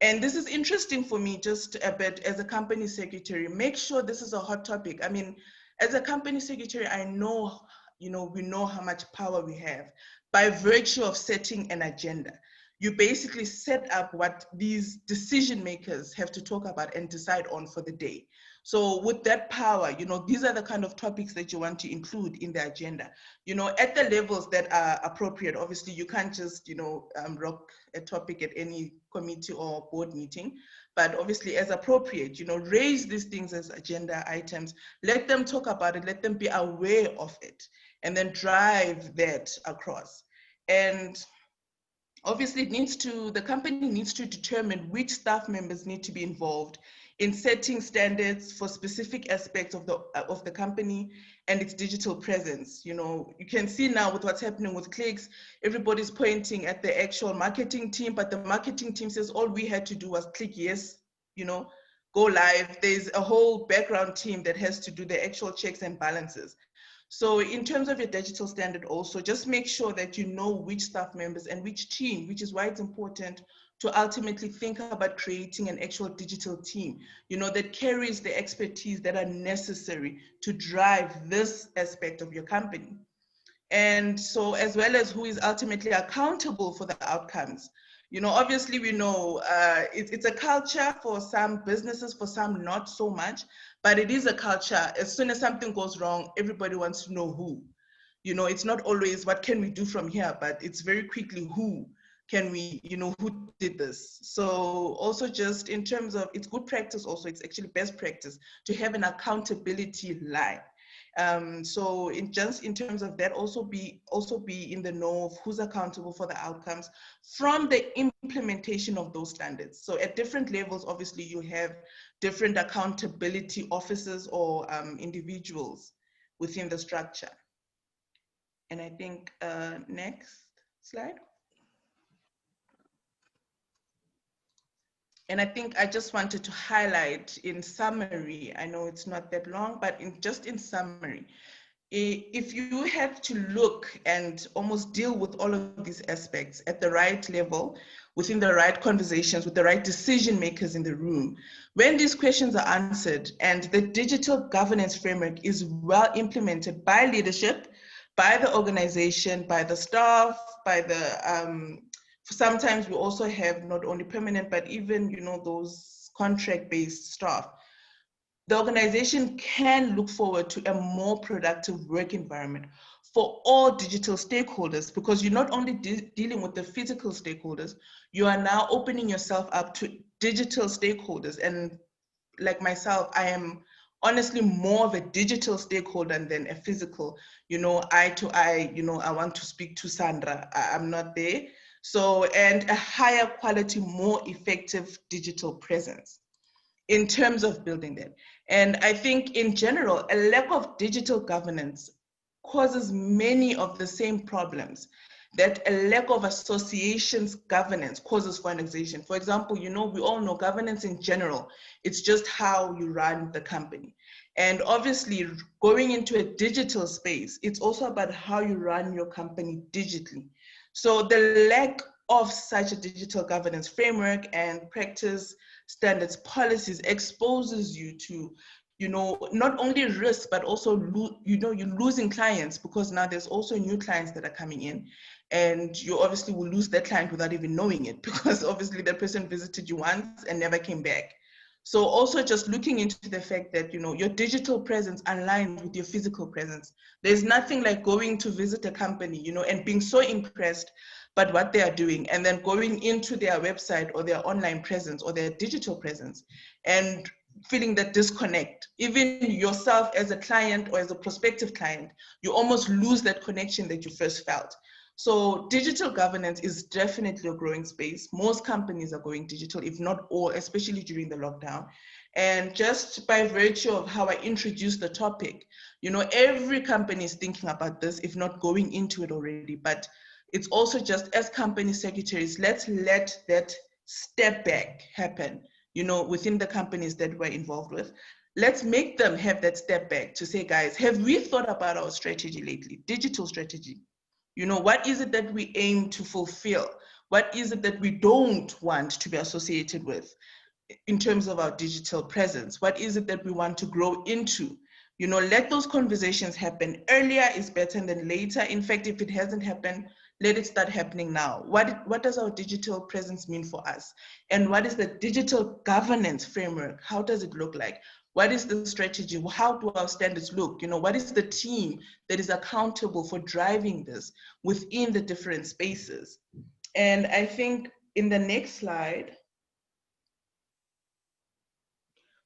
And this is interesting for me just a bit as a company secretary. Make sure this is a hot topic. I mean, as a company secretary, I know, you know, we know how much power we have by virtue of setting an agenda. You basically set up what these decision makers have to talk about and decide on for the day. So with that power, you know, these are the kind of topics that you want to include in the agenda. You know, at the levels that are appropriate. Obviously, you can't just, you know, rock a topic at any committee or board meeting, but obviously as appropriate, you know, raise these things as agenda items, let them talk about it, let them be aware of it, and then drive that across. And obviously, the company needs to determine which staff members need to be involved in setting standards for specific aspects of the company and its digital presence. You know, you can see now with what's happening with clicks, everybody's pointing at the actual marketing team, but the marketing team says all we had to do was click yes, you know, go live. There's a whole background team that has to do the actual checks and balances. So in terms of your digital standard also, just make sure that you know which staff members and which team, which is why it's important to ultimately think about creating an actual digital team, you know, that carries the expertise that are necessary to drive this aspect of your company. And so as well as who is ultimately accountable for the outcomes. You know, obviously we know it's a culture for some businesses, for some not so much, but it is a culture. As soon as something goes wrong, everybody wants to know who. You know, it's not always what can we do from here, but it's very quickly who can we, you know, who did this. So also just in terms of, it's good practice also, it's actually best practice to have an accountability line. So in terms of that, also be in the know of who's accountable for the outcomes from the implementation of those standards. So at different levels, obviously you have different accountability officers or individuals within the structure. And I think next slide. And I think I just wanted to highlight in summary, I know it's not that long, but just in summary, if you had to look and almost deal with all of these aspects at the right level, within the right conversations, with the right decision makers in the room, when these questions are answered and the digital governance framework is well implemented by leadership, by the organization, by the staff, by the, sometimes we also have not only permanent, but even, you know, those contract-based staff. The organization can look forward to a more productive work environment for all digital stakeholders, because you're not only dealing with the physical stakeholders, you are now opening yourself up to digital stakeholders. And like myself, I am honestly more of a digital stakeholder than a physical, you know, eye to eye, you know, I want to speak to Sandra, I'm not there. So, and a higher quality, more effective digital presence in terms of building that. And I think in general, a lack of digital governance causes many of the same problems that a lack of associations governance causes for an organization. For example, we all know governance in general, it's just how you run the company. And obviously going into a digital space, it's also about how you run your company digitally. So the lack of such a digital governance framework and practice standards policies exposes you to not only risk, but also you're losing clients, because now there's also new clients that are coming in, and you obviously will lose that client without even knowing it, because obviously that person visited you once and never came back. So also just looking into the fact that your digital presence aligns with your physical presence. There's nothing like going to visit a company and being so impressed by what they are doing, and then going into their website or their online presence or their digital presence and feeling that disconnect. Even yourself as a client or as a prospective client, you almost lose that connection that you first felt. So digital governance is definitely a growing space. Most companies are going digital, if not all, especially during the lockdown. And just by virtue of how I introduced the topic, every company is thinking about this, if not going into it already. But it's also just, as company secretaries, let's let that step back happen, within the companies that we're involved with. Let's make them have that step back to say, guys, have we thought about our strategy lately? Digital strategy. What is it that we aim to fulfill? What is it that we don't want to be associated with in terms of our digital presence? What is it that we want to grow into? Let those conversations happen. Earlier is better than later. In fact, if it hasn't happened, let it start happening now. What does our digital presence mean for us? And what is the digital governance framework? How does it look like? What is the strategy? How do our standards look? What is the team that is accountable for driving this within the different spaces? And I think in the next slide,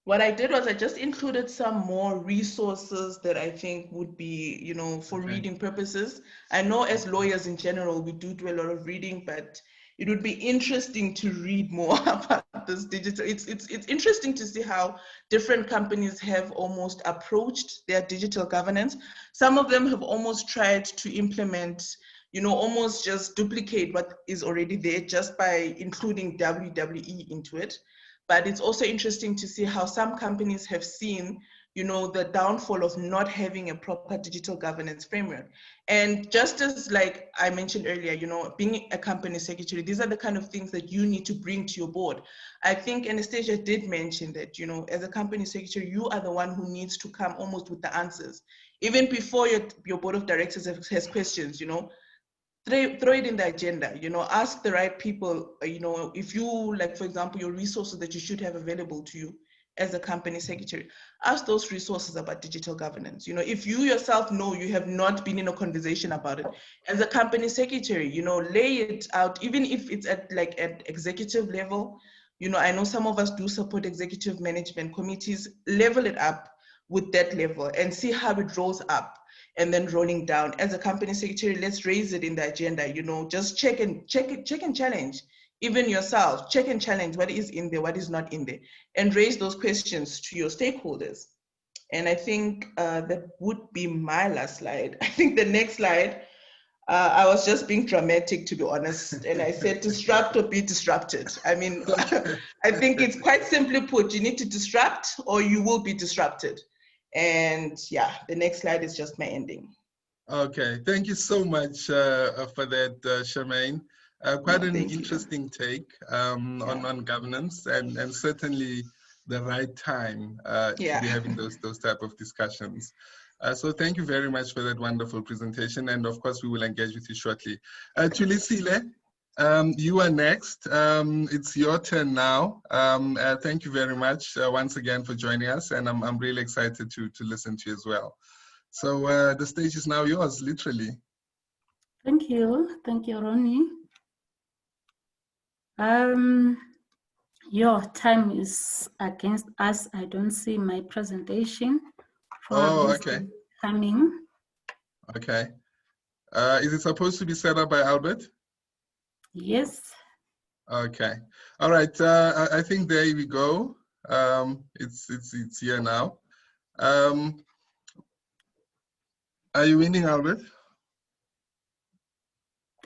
what I did was I just included some more resources that I think would be, for reading purposes. I know as lawyers in general, we do a lot of reading, but it would be interesting to read more about this digital. It's interesting to see how different companies have almost approached their digital governance. Some of them have almost tried to implement, almost just duplicate what is already there just by including WWE into it. But it's also interesting to see how some companies have seen, the downfall of not having a proper digital governance framework. And just as like I mentioned earlier, being a company secretary, these are the kind of things that you need to bring to your board. I think Anastasia did mention that, as a company secretary, you are the one who needs to come almost with the answers. Even before your board of directors has questions, throw it in the agenda, ask the right people, if you, like, for example, your resources that you should have available to you as a company secretary, ask those resources about digital governance. If you yourself know you have not been in a conversation about it, as a company secretary, lay it out, even if it's at executive level. I know some of us do support executive management committees. Level it up with that level and see how it rolls up. And then rolling down. As a company secretary, let's raise it in the agenda, just check and challenge, even yourself, check and challenge what is in there, what is not in there, and raise those questions to your stakeholders. And I think that would be my last slide. I think the next slide, I was just being dramatic, to be honest, and I said disrupt or be disrupted. I mean, I think it's quite simply put, you need to disrupt or you will be disrupted. And yeah, the next slide is just my ending. Okay, thank you so much for that, Charmaine. Quite an interesting take on governance, and certainly the right time to be having those type of discussions. So thank you very much for that wonderful presentation, and of course we will engage with you shortly. Thulisile, you are next. It's your turn now. Thank you very much once again for joining us, and I'm really excited to listen to you as well. So the stage is now yours, literally. Thank you, Ronnie. Your time is against us. I don't see my presentation. Oh, okay. Coming. Okay. Is it supposed to be set up by Albert? Yes. Okay. All right. I think there we go. It's here now. Are you winning, Albert?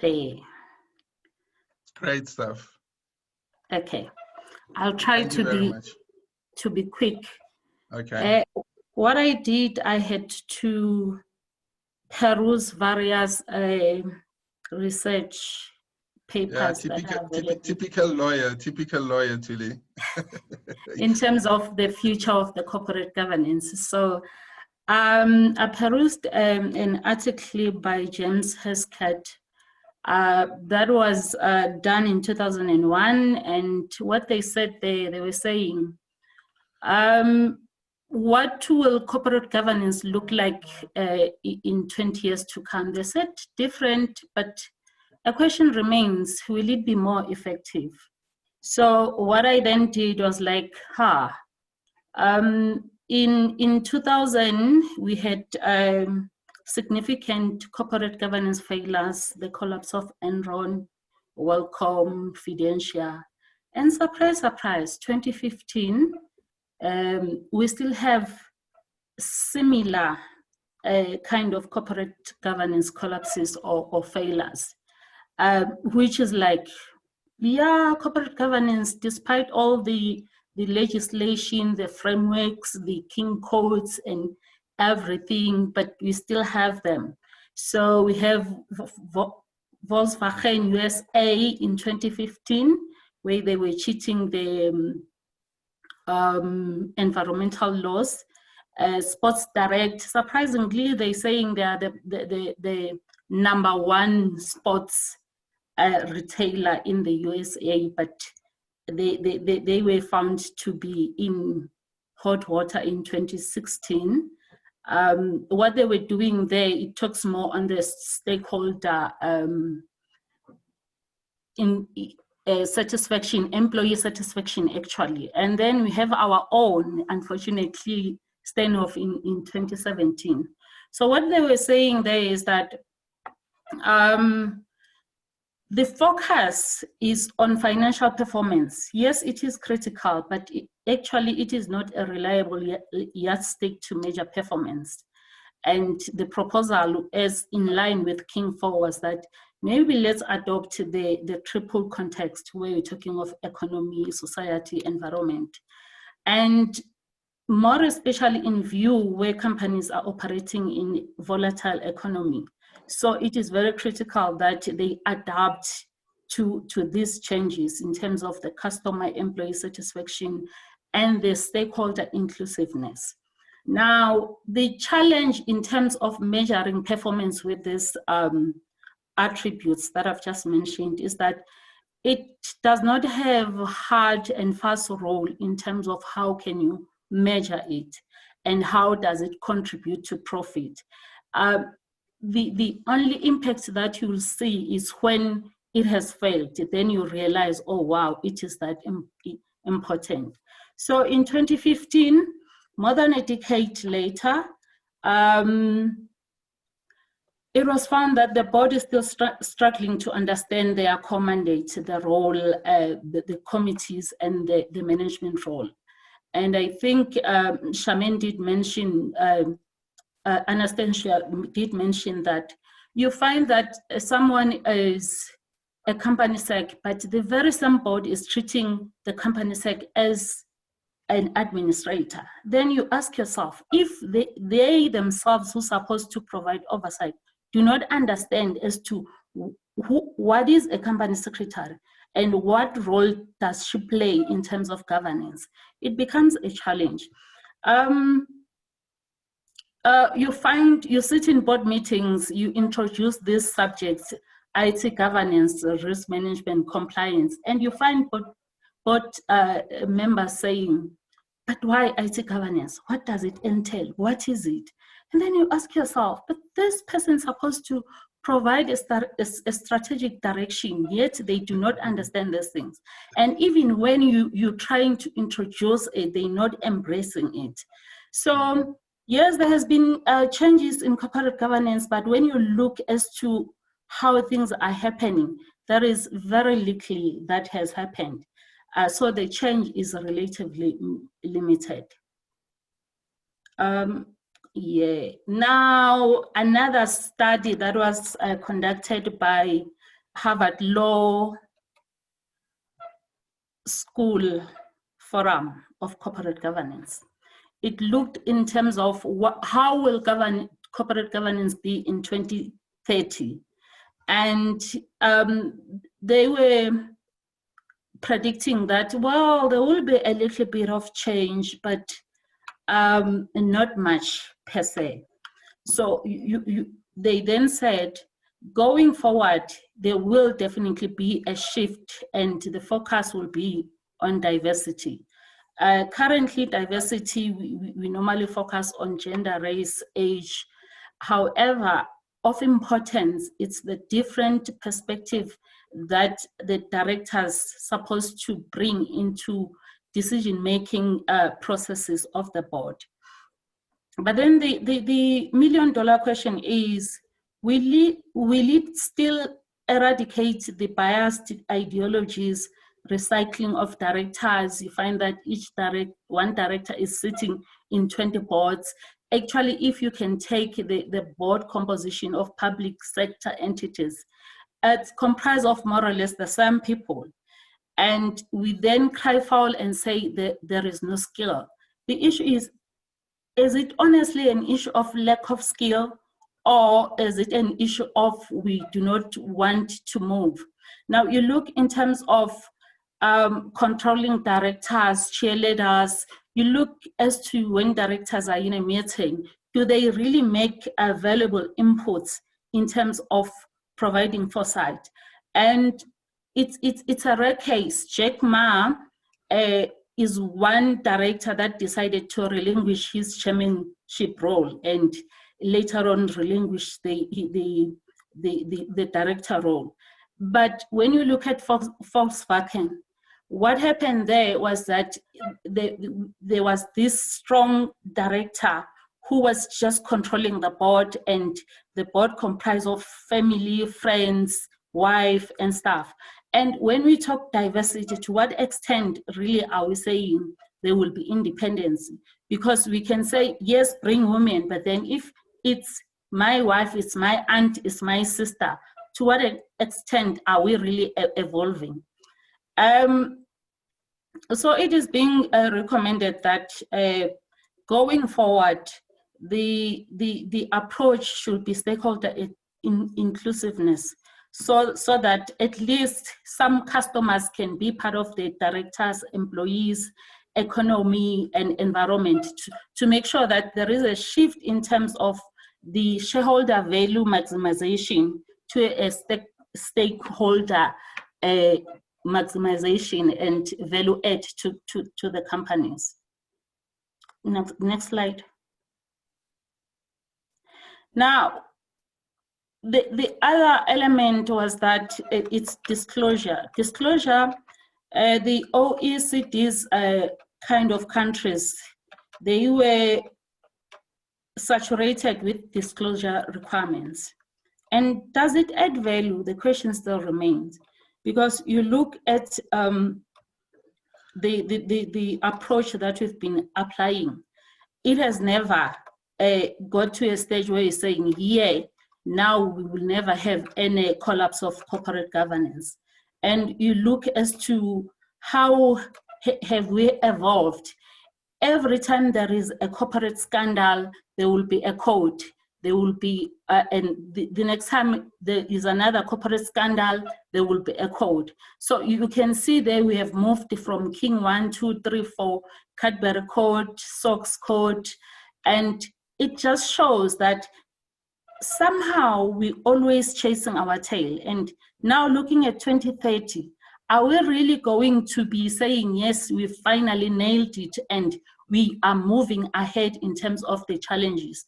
There. Great stuff. Okay. I'll try Thank you very much. to be quick. Okay. What I did, I had to peruse various research papers that are available. Typical lawyer, Tuli. In terms of the future of the corporate governance. So I perused an article by James Heskett that was done in 2001, and what they said they were saying, what will corporate governance look like in 20 years to come? They said different, but a question remains, will it be more effective? So what I then did was like, in 2000, we had significant corporate governance failures, the collapse of Enron, Wellcome, Fidentia, and surprise, surprise, 2015, we still have similar kind of corporate governance collapses or failures, which is like, yeah, corporate governance, despite all the legislation, the frameworks, the King codes and everything, but we still have them. So we have Volkswagen USA in 2015, where they were cheating the environmental laws. Sports Direct, surprisingly, they're saying they are the number one sports retailer in the USA, but they were found to be in hot water in 2016. What they were doing there, it talks more on the stakeholder satisfaction, employee satisfaction actually. And then we have our own, unfortunately, Steinhoff in 2017. So what they were saying there is that the focus is on financial performance. Yes, it is critical, but actually it is not a reliable yardstick to measure performance. And the proposal is in line with King 4 was that maybe let's adopt the triple context where we're talking of economy, society, environment. And more especially in view where companies are operating in volatile economy. So it is very critical that they adapt to these changes in terms of the customer employee satisfaction and the stakeholder inclusiveness. Now, the challenge in terms of measuring performance with these attributes that I've just mentioned is that it does not have a hard and fast role in terms of how can you measure it and how does it contribute to profit. The only impact that you'll see is when it has failed, then you realize, oh wow, it is that important. So in 2015, more than a decade later, it was found that the board is still struggling to understand their core mandate, the role, the committees and the management role. And I think Charmaine did mention, Anastasia did mention that you find that someone is a company sec, but the very same board is treating the company sec as an administrator. Then you ask yourself, if they themselves who are supposed to provide oversight do not understand as to what is a company secretary and what role does she play in terms of governance, it becomes a challenge. You sit in board meetings, you introduce these subjects, IT governance, risk management, compliance, and you find board members saying, but why IT governance? What does it entail? What is it? And then you ask yourself, but this person is supposed to provide a strategic direction, yet they do not understand these things. And even when you're trying to introduce it, they're not embracing it. So yes, there has been changes in corporate governance, but when you look as to how things are happening, there is very little that has happened. So the change is relatively limited. Yeah. Now, another study that was conducted by Harvard Law School Forum of Corporate Governance. It looked in terms of how will corporate governance be in 2030. And they were predicting that, well, there will be a little bit of change, but not much per se. So they then said, going forward, there will definitely be a shift and the focus will be on diversity. Currently, diversity, we normally focus on gender, race, age. However, of importance, it's the different perspective that the directors supposed to bring into decision-making processes of the board. But then the million-dollar question is, will it still eradicate the biased ideologies, recycling of directors? You find that one director is sitting in 20 boards. Actually, if you can take the board composition of public sector entities, it's comprised of more or less the same people. And we then cry foul and say that there is no skill. The issue is it honestly an issue of lack of skill, or is it an issue of we do not want to move? Now you look in terms of controlling directors, cheerleaders, you look as to when directors are in a meeting, do they really make valuable inputs in terms of providing foresight? And it's a rare case. Jack Ma is one director that decided to relinquish his chairmanship role and later on relinquish the director role. But when you look at Volkswagen, what happened there was that there was this strong director who was just controlling the board, and the board comprised of family, friends, wife, and staff. And when we talk diversity, to what extent really are we saying there will be independence? Because we can say, yes, bring women, but then if it's my wife, it's my aunt, it's my sister, to what extent are we really evolving? So it is being recommended that going forward, the approach should be stakeholder inclusiveness, so that at least some customers can be part of the directors, employees, economy, and environment to make sure that there is a shift in terms of the shareholder value maximization to a stakeholder maximization and value add to the companies. Next slide. Now, the other element was that it's disclosure. Disclosure, the OECD's kind of countries, they were saturated with disclosure requirements. And does it add value? The question still remains. Because you look at the approach that we've been applying, it has never got to a stage where you're saying, yeah, now we will never have any collapse of corporate governance. And you look as to how have we evolved. Every time there is a corporate scandal, there will be a code. There will be, and the next time there is another corporate scandal, there will be a code. So you can see there we have moved from King 1, 2, 3, 4, Cadbury code, SOX code, and it just shows that somehow we're always chasing our tail. And now looking at 2030, are we really going to be saying, yes, we finally nailed it and we are moving ahead in terms of the challenges?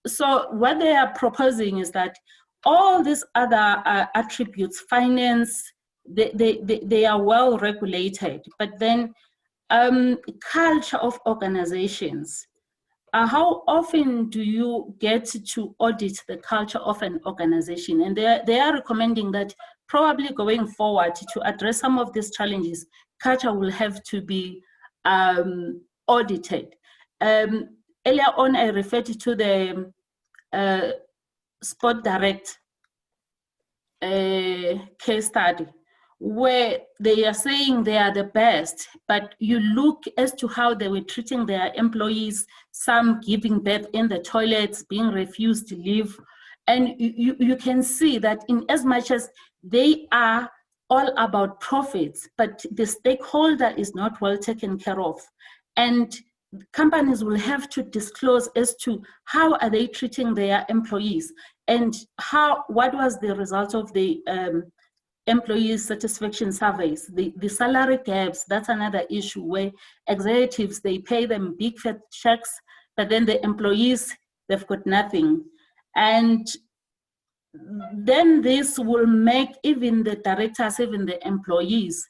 So what they are proposing is that all these other attributes, finance, they are well regulated, but then culture of organizations. How often do you get to audit the culture of an organization? And they are recommending that probably going forward to address some of these challenges, culture will have to be audited. Earlier on, I referred to the Sport Direct case study, where they are saying they are the best, but you look as to how they were treating their employees, some giving birth in the toilets, being refused to leave. And you can see that in as much as they are all about profits, but the stakeholder is not well taken care of. And companies will have to disclose as to how are they treating their employees and what was the result of the employee satisfaction surveys. The salary gaps, that's another issue where executives, they pay them big fat checks, but then the employees, they've got nothing. And then this will make even the directors, even the employees,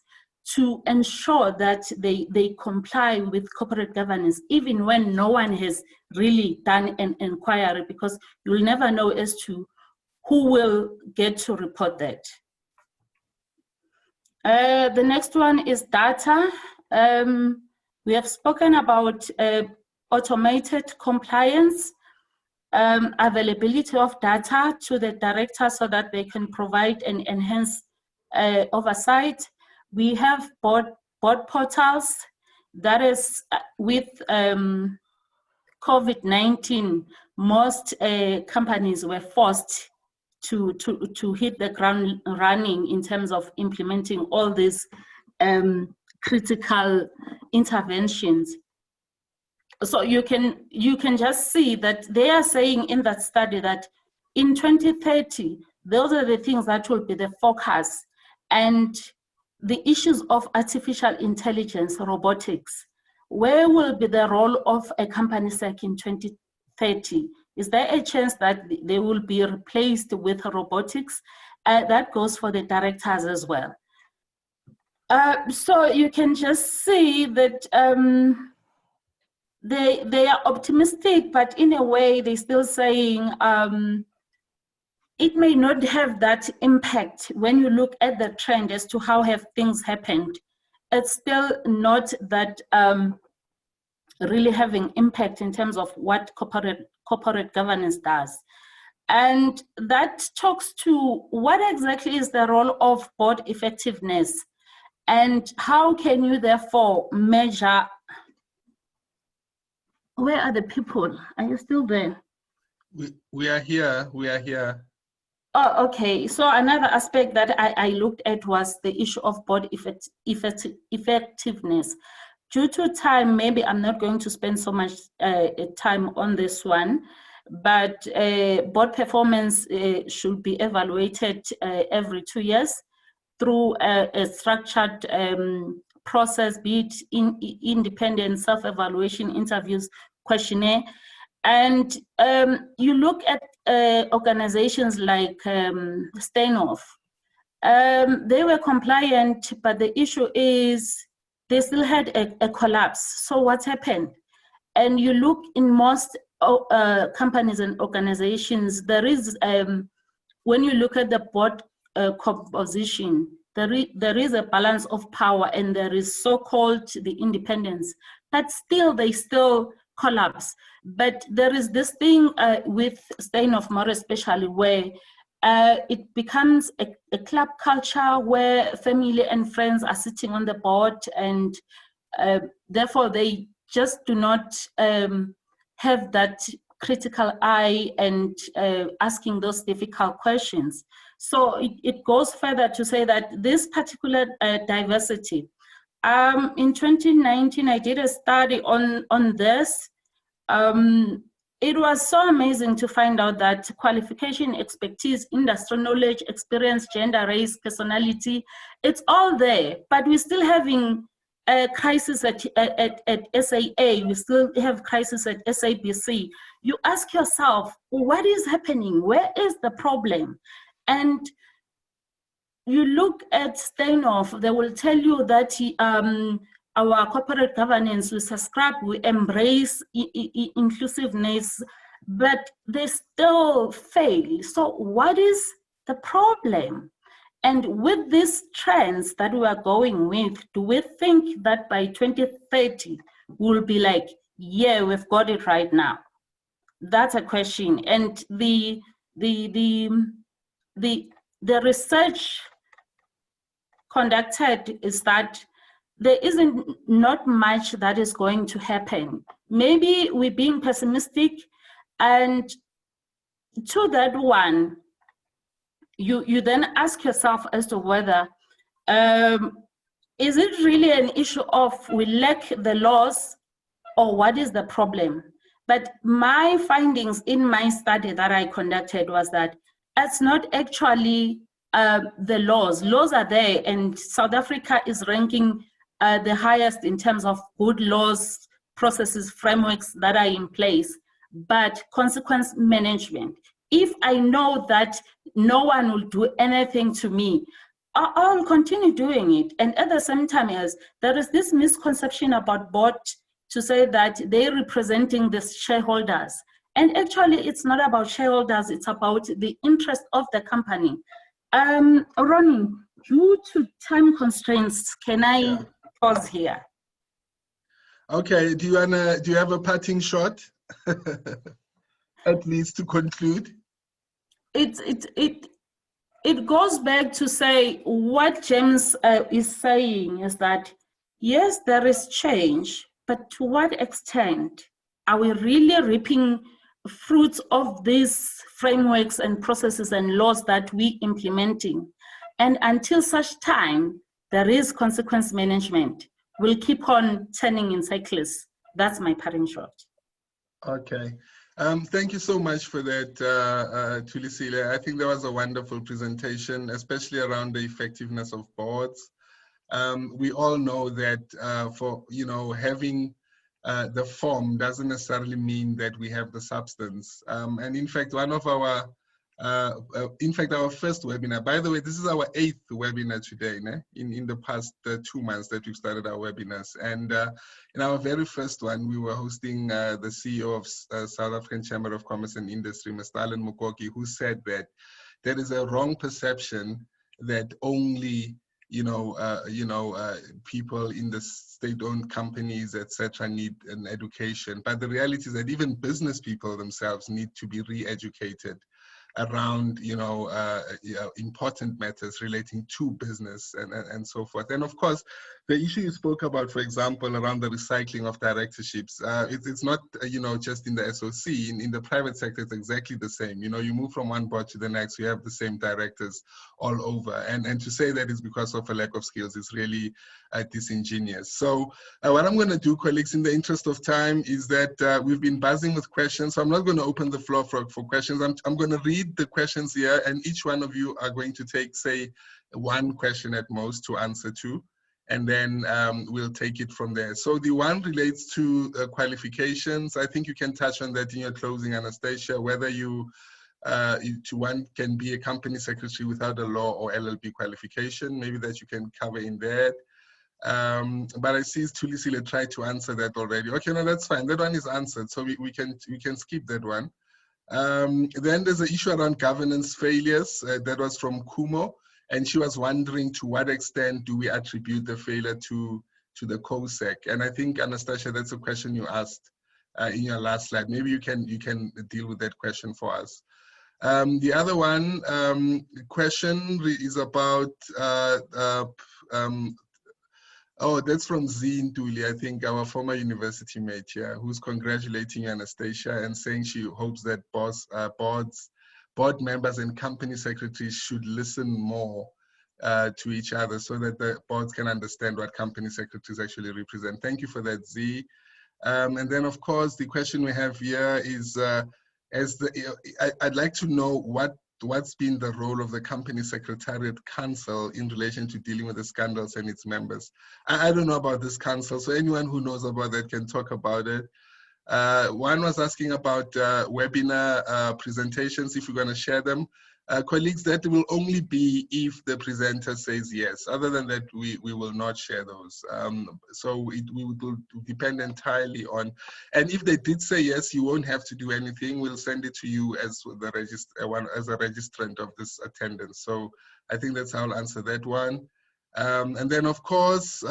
to ensure that they comply with corporate governance, even when no one has really done an inquiry, because you'll never know as to who will get to report that. The next one is data. We have spoken about automated compliance, availability of data to the director so that they can provide and enhance oversight. We have board portals. That is, with COVID-19, most companies were forced to hit the ground running in terms of implementing all these critical interventions. So you can just see that they are saying in that study that in 2030, those are the things that will be the focus, and the issues of artificial intelligence, robotics. Where will be the role of a company sec in 2030? Is there a chance that they will be replaced with robotics? That goes for the directors as well. So you can just see that they are optimistic, but in a way they're still saying it may not have that impact. When you look at the trend as to how have things happened, it's still not that really having impact in terms of what corporate governance does. And that talks to what exactly is the role of board effectiveness, and how can you therefore measure. Where are the people? Are you still there? We are here. We are here. Oh, okay. So another aspect that I looked at was the issue of board effectiveness. Due to time, maybe I'm not going to spend so much time on this one, but board performance should be evaluated every 2 years through a structured process, be it independent self-evaluation, interviews, questionnaire. And you look at organizations like Steinhoff. They were compliant, but the issue is they still had a collapse. So what happened? And you look in most companies and organizations, there is, when you look at the board composition, there is a balance of power, and there is so-called the independence, but still they still collapse. But there is this thing with Steinhoff more especially, where it becomes a club culture where family and friends are sitting on the board, and therefore they just do not have that critical eye and asking those difficult questions. So it goes further to say that this particular diversity, in 2019, I did a study on this. It was so amazing to find out that qualification, expertise, industry knowledge, experience, gender, race, personality, it's all there, but we're still having a crisis at SAA, we still have crisis at SABC. You ask yourself, what is happening? Where is the problem? And you look at Steinhoff, they will tell you that our corporate governance, we subscribe, we embrace inclusiveness, but they still fail. So what is the problem? And with these trends that we are going with, do we think that by 2030 we'll be like, yeah, we've got it right now? That's a question. And the research conducted is that there isn't not much that is going to happen. Maybe we're being pessimistic, and to that one, you then ask yourself as to whether is it really an issue of we lack the laws, or what is the problem? But my findings in my study that I conducted was that it's not actually the laws. Laws are there, and South Africa is ranking the highest in terms of good laws, processes, frameworks that are in place, but consequence management. If I know that no one will do anything to me, I'll continue doing it. And at the same time, there is this misconception about board to say that they're representing the shareholders. And actually, it's not about shareholders, it's about the interest of the company. Ronnie, due to time constraints, can I pause here? Okay, do you have a parting shot? At least to conclude? It goes back to say what James is saying is that, yes, there is change, but to what extent are we really reaping fruits of these frameworks and processes and laws that we implementing? And until such time there is consequence management, we'll keep on turning in cycles. That's my parting shot. Okay. Thank you so much for that, Thulisile. I think that was a wonderful presentation, especially around the effectiveness of boards. We all know that for having the form doesn't necessarily mean that we have the substance. And in fact, one of our our first webinar, by the way, this is our 8th webinar today, in the past 2 months that we've started our webinars. And in our very first one, we were hosting the CEO of South African Chamber of Commerce and Industry, Mr. Alan Mukoki, who said that there is a wrong perception that only people in the state-owned companies, etc., need an education. But the reality is that even business people themselves need to be re-educated around important matters relating to business and so forth. And of course, the issue you spoke about, for example, around the recycling of directorships, it's not just in the SOC. In the private sector, it's exactly the same. You move from one board to the next, you have the same directors all over. And to say that is because of a lack of skills is really disingenuous. So what I'm going to do, colleagues, in the interest of time, is that we've been buzzing with questions. So I'm not going to open the floor for questions. I'm going to read the questions here, and each one of you are going to take, say, one question at most to answer to, and then we'll take it from there. So the one relates to qualifications. I think you can touch on that in your closing, Anastasia, whether one can be a company secretary without a law or LLB qualification, maybe that you can cover in that. But I see Thulisile tried to answer that already. Okay, no, that's fine. That one is answered, so we can skip that one. Then there's an issue around governance failures. That was from Kumo, and she was wondering to what extent do we attribute the failure to the COSEC. And I think, Anastasia, that's a question you asked in your last slide. Maybe you can deal with that question for us. The other one question is about oh, that's from Zine Dooley, I think our former university mate here, who's congratulating Anastasia and saying she hopes that board members and company secretaries should listen more to each other so that the boards can understand what company secretaries actually represent. Thank you for that, Z. And then, of course, the question we have here is, I'd like to know what's been the role of the Company Secretariat Council in relation to dealing with the scandals and its members. I don't know about this council, so anyone who knows about that can talk about it. One was asking about webinar presentations, if we're going to share them. Colleagues, that will only be if the presenter says yes. Other than that, we will not share those. So we will depend entirely on, and if they did say yes, you won't have to do anything. We'll send it to you as the as a registrant of this attendance. So I think that's how I'll answer that one. And then of course,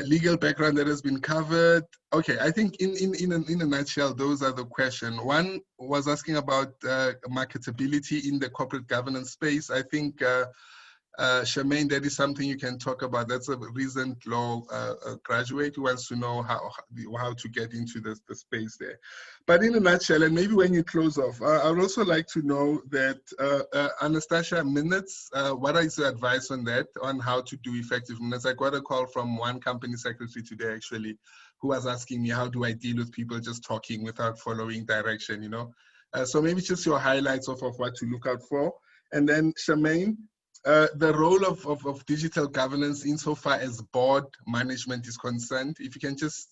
legal background that has been covered. Okay, I think in a nutshell, those are the questions. One was asking about marketability in the corporate governance space. I think, Charmaine, that is something you can talk about. That's a recent law graduate who wants to know how to get into the space there. But in a nutshell, and maybe when you close off, I would also like to know that, Anastasia, minutes, what is your advice on that, on how to do effective minutes? I got a call from one company secretary today, actually, who was asking me, how do I deal with people just talking without following direction, you know? So maybe just your highlights of what to look out for. And then Charmaine, the role of digital governance insofar as board management is concerned, if you can just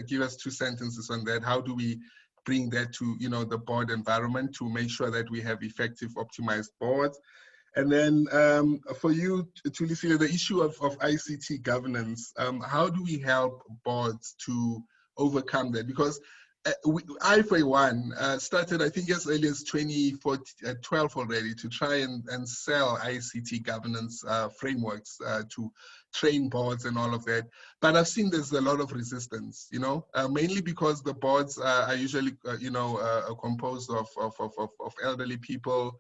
give us 2 sentences on that. How do we bring that to, you know, the board environment to make sure that we have effective, optimized boards? And then for you, Thulisile, the issue of ICT governance, how do we help boards to overcome that? Because I, for one, started, I think, as early as 2012 already to try and sell ICT governance frameworks to train boards and all of that. But I've seen there's a lot of resistance, you know, mainly because the boards are usually, you know, composed of elderly people,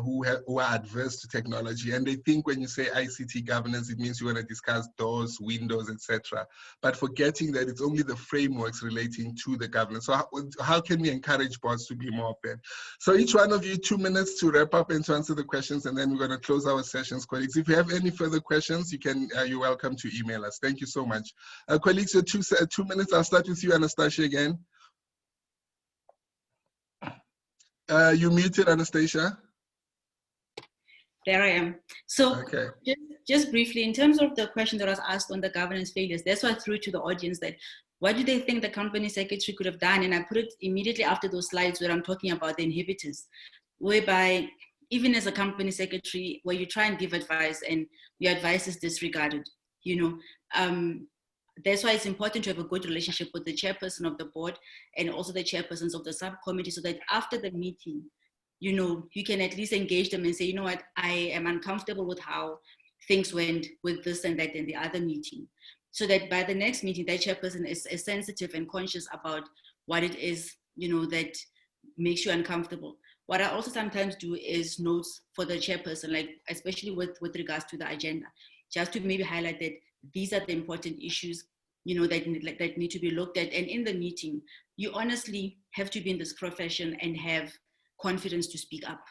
who are adverse to technology, and they think when you say ICT governance, it means you want to discuss doors, windows, etc. But forgetting that it's only the frameworks relating to the governance. So how can we encourage boards to be more of that? So each one of you 2 minutes to wrap up and to answer the questions, and then we're going to close our sessions, colleagues. If you have any further questions, you can you're welcome to email us. Thank you so much, colleagues. Your 2 minutes. I'll start with you, Anastasia, again. You muted, Anastasia. There I am. So okay. just briefly, in terms of the question that was asked on the governance failures, that's why I threw to the audience that what do they think the company secretary could have done? And I put it immediately after those slides where I'm talking about the inhibitors, whereby even as a company secretary, where you try and give advice and your advice is disregarded, you know, that's why it's important to have a good relationship with the chairperson of the board and also the chairpersons of the subcommittee, so that after the meeting, you know, you can at least engage them and say, you know what, I am uncomfortable with how things went with this and that and the other meeting. So that by the next meeting, that chairperson is sensitive and conscious about what it is, you know, that makes you uncomfortable. What I also sometimes do is notes for the chairperson, like especially with regards to the agenda, just to maybe highlight that these are the important issues, you know, that need to be looked at. And in the meeting, you honestly have to be in this profession and have confidence to speak up.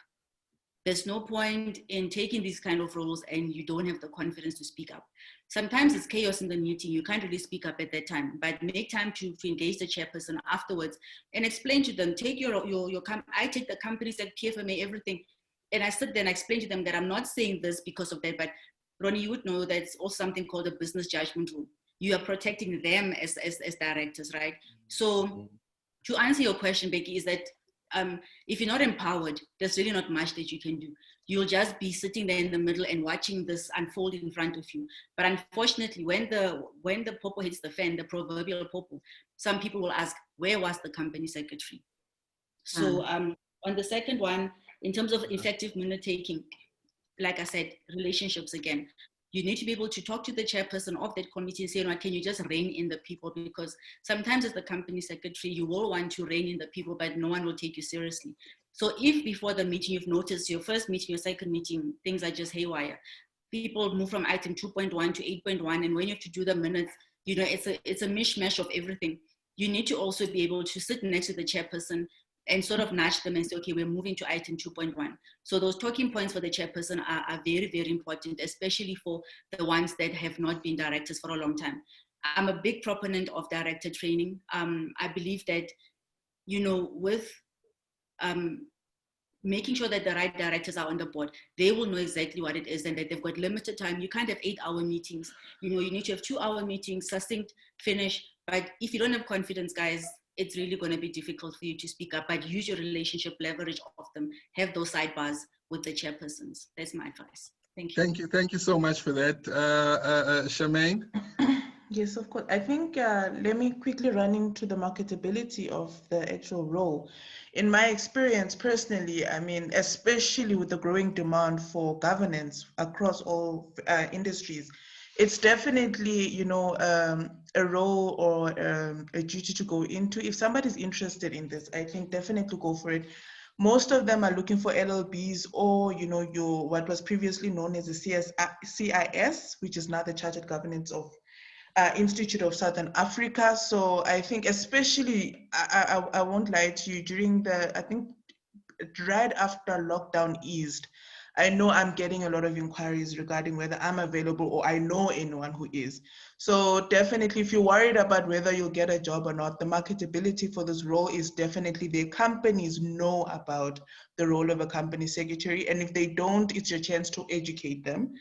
There's no point in taking these kind of roles and you don't have the confidence to speak up. Sometimes it's chaos in the meeting. You can't really speak up at that time, but make time to engage the chairperson afterwards and explain to them, take I take the companies like PFMA, everything. And I sit there and I explain to them that I'm not saying this because of that, but Ronnie, you would know that's also something called a business judgment rule. You are protecting them as directors, right? So to answer your question, Becky, is that if you're not empowered, there's really not much that you can do. You'll just be sitting there in the middle and watching this unfold in front of you. But unfortunately, when the popo hits the fan, the proverbial popo, some people will ask, where was the company secretary? So on the second one, in terms of effective minute taking, like I said, relationships again. You need to be able to talk to the chairperson of that committee and say, no, can you just rein in the people? Because sometimes as the company secretary, you will want to rein in the people, but no one will take you seriously. So if before the meeting, you've noticed your first meeting, your second meeting, things are just haywire. People move from item 2.1 to 8.1. And when you have to do the minutes, you know, it's a mishmash of everything. You need to also be able to sit next to the chairperson and sort of nudge them and say, okay, we're moving to item 2.1. So those talking points for the chairperson are very, very important, especially for the ones that have not been directors for a long time. I'm a big proponent of director training. I believe that, you know, with making sure that the right directors are on the board, they will know exactly what it is and that they've got limited time. You can't have 8-hour meetings. You know, you need to have 2-hour meetings, succinct, finish. But if you don't have confidence, guys, it's really going to be difficult for you to speak up, but use your relationship, leverage of them, have those sidebars with the chairpersons. That's my advice. Thank you. Thank you so much for that. Charmaine? Yes, of course. I think let me quickly run into the marketability of the actual role. In my experience personally, I mean, especially with the growing demand for governance across all industries, it's definitely, you know, a role or a duty to go into. If somebody's interested in this, I think definitely go for it. Most of them are looking for LLBs or, you know, your what was previously known as the CIS, which is now the Chartered Governance of Institute of Southern Africa. So I think especially, I won't lie to you, during I think right after lockdown eased, I know I'm getting a lot of inquiries regarding whether I'm available or I know anyone who is. So definitely, if you're worried about whether you'll get a job or not, the marketability for this role is definitely there. Companies know about the role of a company secretary, and if they don't, it's your chance to educate them.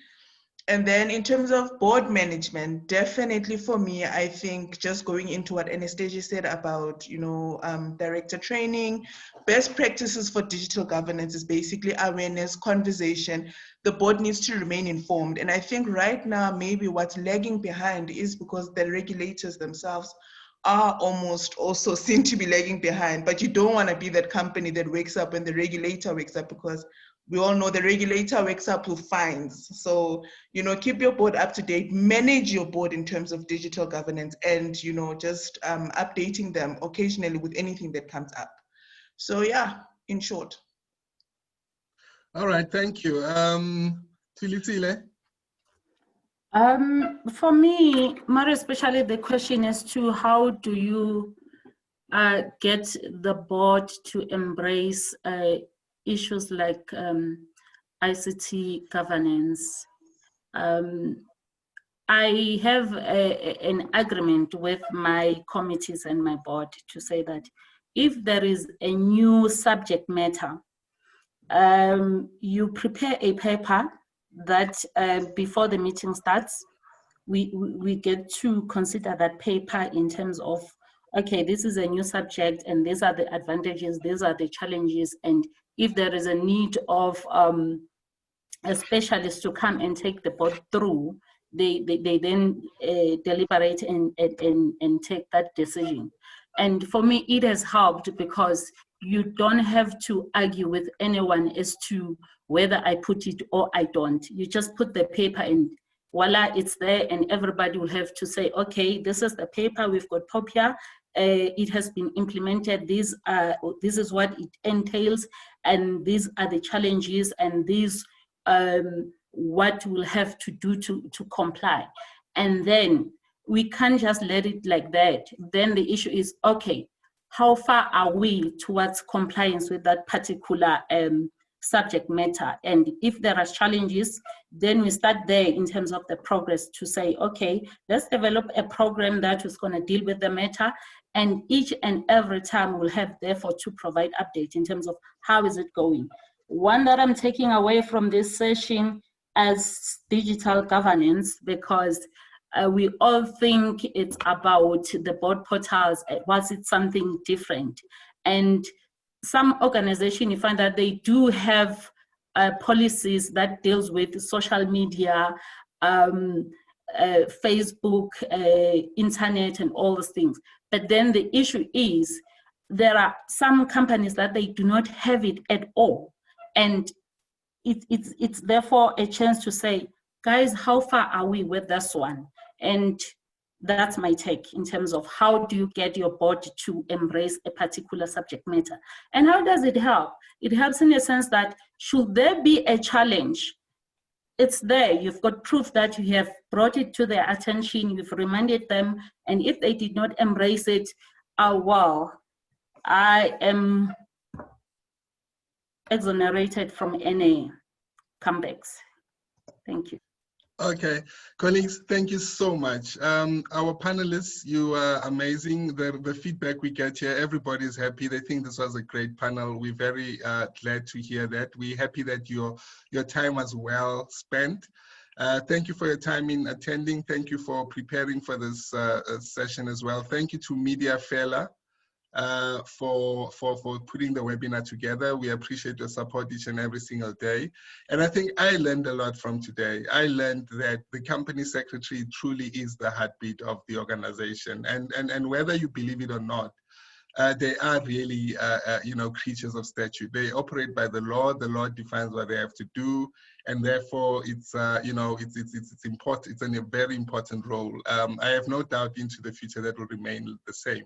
And then in terms of board management, definitely for me, I think just going into what Anastasia said about, you know, director training, best practices for digital governance is basically awareness, conversation. The board needs to remain informed. And I think right now, maybe what's lagging behind is because the regulators themselves are almost also seen to be lagging behind, but you don't want to be that company that wakes up when the regulator wakes up, because we all know the regulator wakes up with fines. So, you know, keep your board up to date, manage your board in terms of digital governance, and, you know, just updating them occasionally with anything that comes up. So yeah, in short. All right, thank you. Tulisile? For me, more especially the question as to how do you get the board to embrace issues like ICT governance. I have an agreement with my committees and my board to say that if there is a new subject matter, you prepare a paper that before the meeting starts, we get to consider that paper in terms of, okay, this is a new subject and these are the advantages, these are the challenges, and if there is a need of a specialist to come and take the board through, they then deliberate and take that decision. And for me, it has helped because you don't have to argue with anyone as to whether I put it or I don't. You just put the paper in, voila, it's there, and everybody will have to say, okay, this is the paper, we've got POPIA, it has been implemented, this is what it entails, and these are the challenges, and these what we'll have to do to comply. And then we can't just let it like that. Then the issue is, okay, how far are we towards compliance with that particular subject matter? And if there are challenges, then we start there in terms of the progress to say, okay, let's develop a program that is going to deal with the matter. And each and every time we'll have therefore to provide update in terms of how is it going. One that I'm taking away from this session as digital governance, because we all think it's about the board portals. Was it something different? And some organizations, you find that they do have policies that deals with social media, Facebook, internet, and all those things. But then the issue is there are some companies that they do not have it at all. And it's therefore a chance to say, guys, how far are we with this one? And that's my take in terms of how do you get your board to embrace a particular subject matter. And how does it help? It helps in a sense that should there be a challenge, it's there. You've got proof that you have brought it to their attention, you've reminded them, and if they did not embrace it, well, I am exonerated from any comebacks. Thank you. Okay, colleagues, thank you so much. Our panelists, you are amazing. The feedback we get here, everybody is happy. They think this was a great panel. We're very glad to hear that. We're happy that your time was well spent. Thank you for your time in attending. Thank you for preparing for this session as well. Thank you to Media Fela for putting the webinar together. We appreciate your support each and every single day. And I think I learned a lot from today. I learned that the company secretary truly is the heartbeat of the organization. And whether you believe it or not, they are really, creatures of statute. They operate by the law. The law defines what they have to do, and therefore, it's important. It's a very important role. I have no doubt into the future that will remain the same.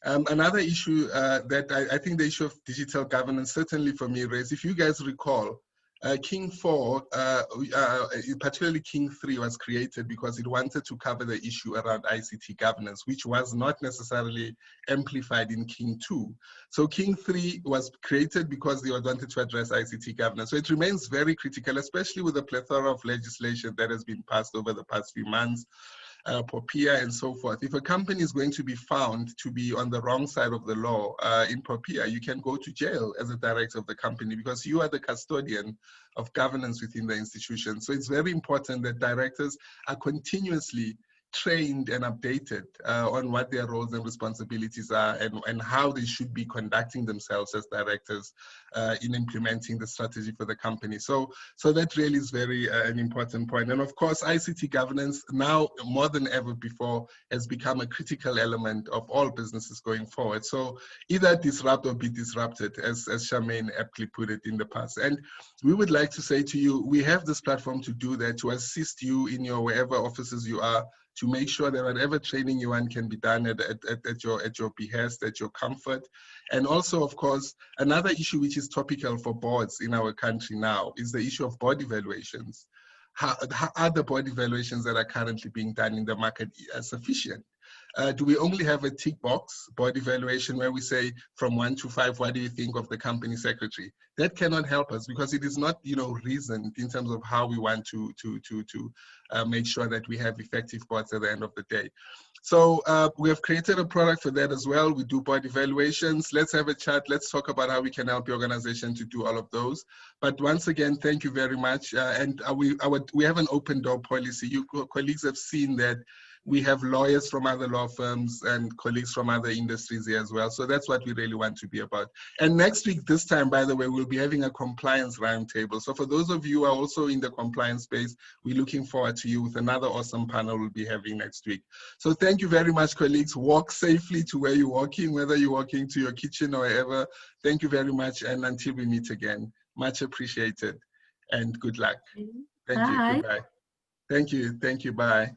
Another issue that I think the issue of digital governance, certainly for me, raised. If you guys recall, King 4, particularly King 3, was created because it wanted to cover the issue around ICT governance, which was not necessarily amplified in King 2. So King 3 was created because they wanted to address ICT governance. So it remains very critical, especially with the plethora of legislation that has been passed over the past few months. POPIA and so forth. If a company is going to be found to be on the wrong side of the law in POPIA, you can go to jail as a director of the company because you are the custodian of governance within the institution. So it's very important that directors are continuously trained and updated on what their roles and responsibilities are and how they should be conducting themselves as directors in implementing the strategy for the company. So that really is very an important point. And of course, ICT governance now more than ever before has become a critical element of all businesses going forward. So either disrupt or be disrupted, as Charmaine aptly put it in the past. And we would like to say to you, we have this platform to do that, to assist you in your wherever offices you are, to make sure that whatever training you want can be done at your behest, at your comfort. And also, of course, another issue which is topical for boards in our country now is the issue of board evaluations. How are the board evaluations that are currently being done in the market sufficient? Do we only have a tick box board evaluation where we say from 1 to 5, what do you think of the company secretary? That cannot help us because it is not, reasoned in terms of how we want to make sure that we have effective boards at the end of the day. So we have created a product for that as well. We do board evaluations. Let's have a chat. Let's talk about how we can help your organization to do all of those. But once again, thank you very much. And we have an open door policy. You colleagues have seen that we have lawyers from other law firms and colleagues from other industries here as well. So that's what we really want to be about. And next week, this time, by the way, we'll be having a compliance roundtable. So for those of you who are also in the compliance space, we're looking forward to you with another awesome panel we'll be having next week. So thank you very much, colleagues. Walk safely to where you're walking, whether you're walking to your kitchen or wherever. Thank you very much. And until we meet again, much appreciated and good luck. Thank you. Goodbye. Thank you. Thank you. Bye.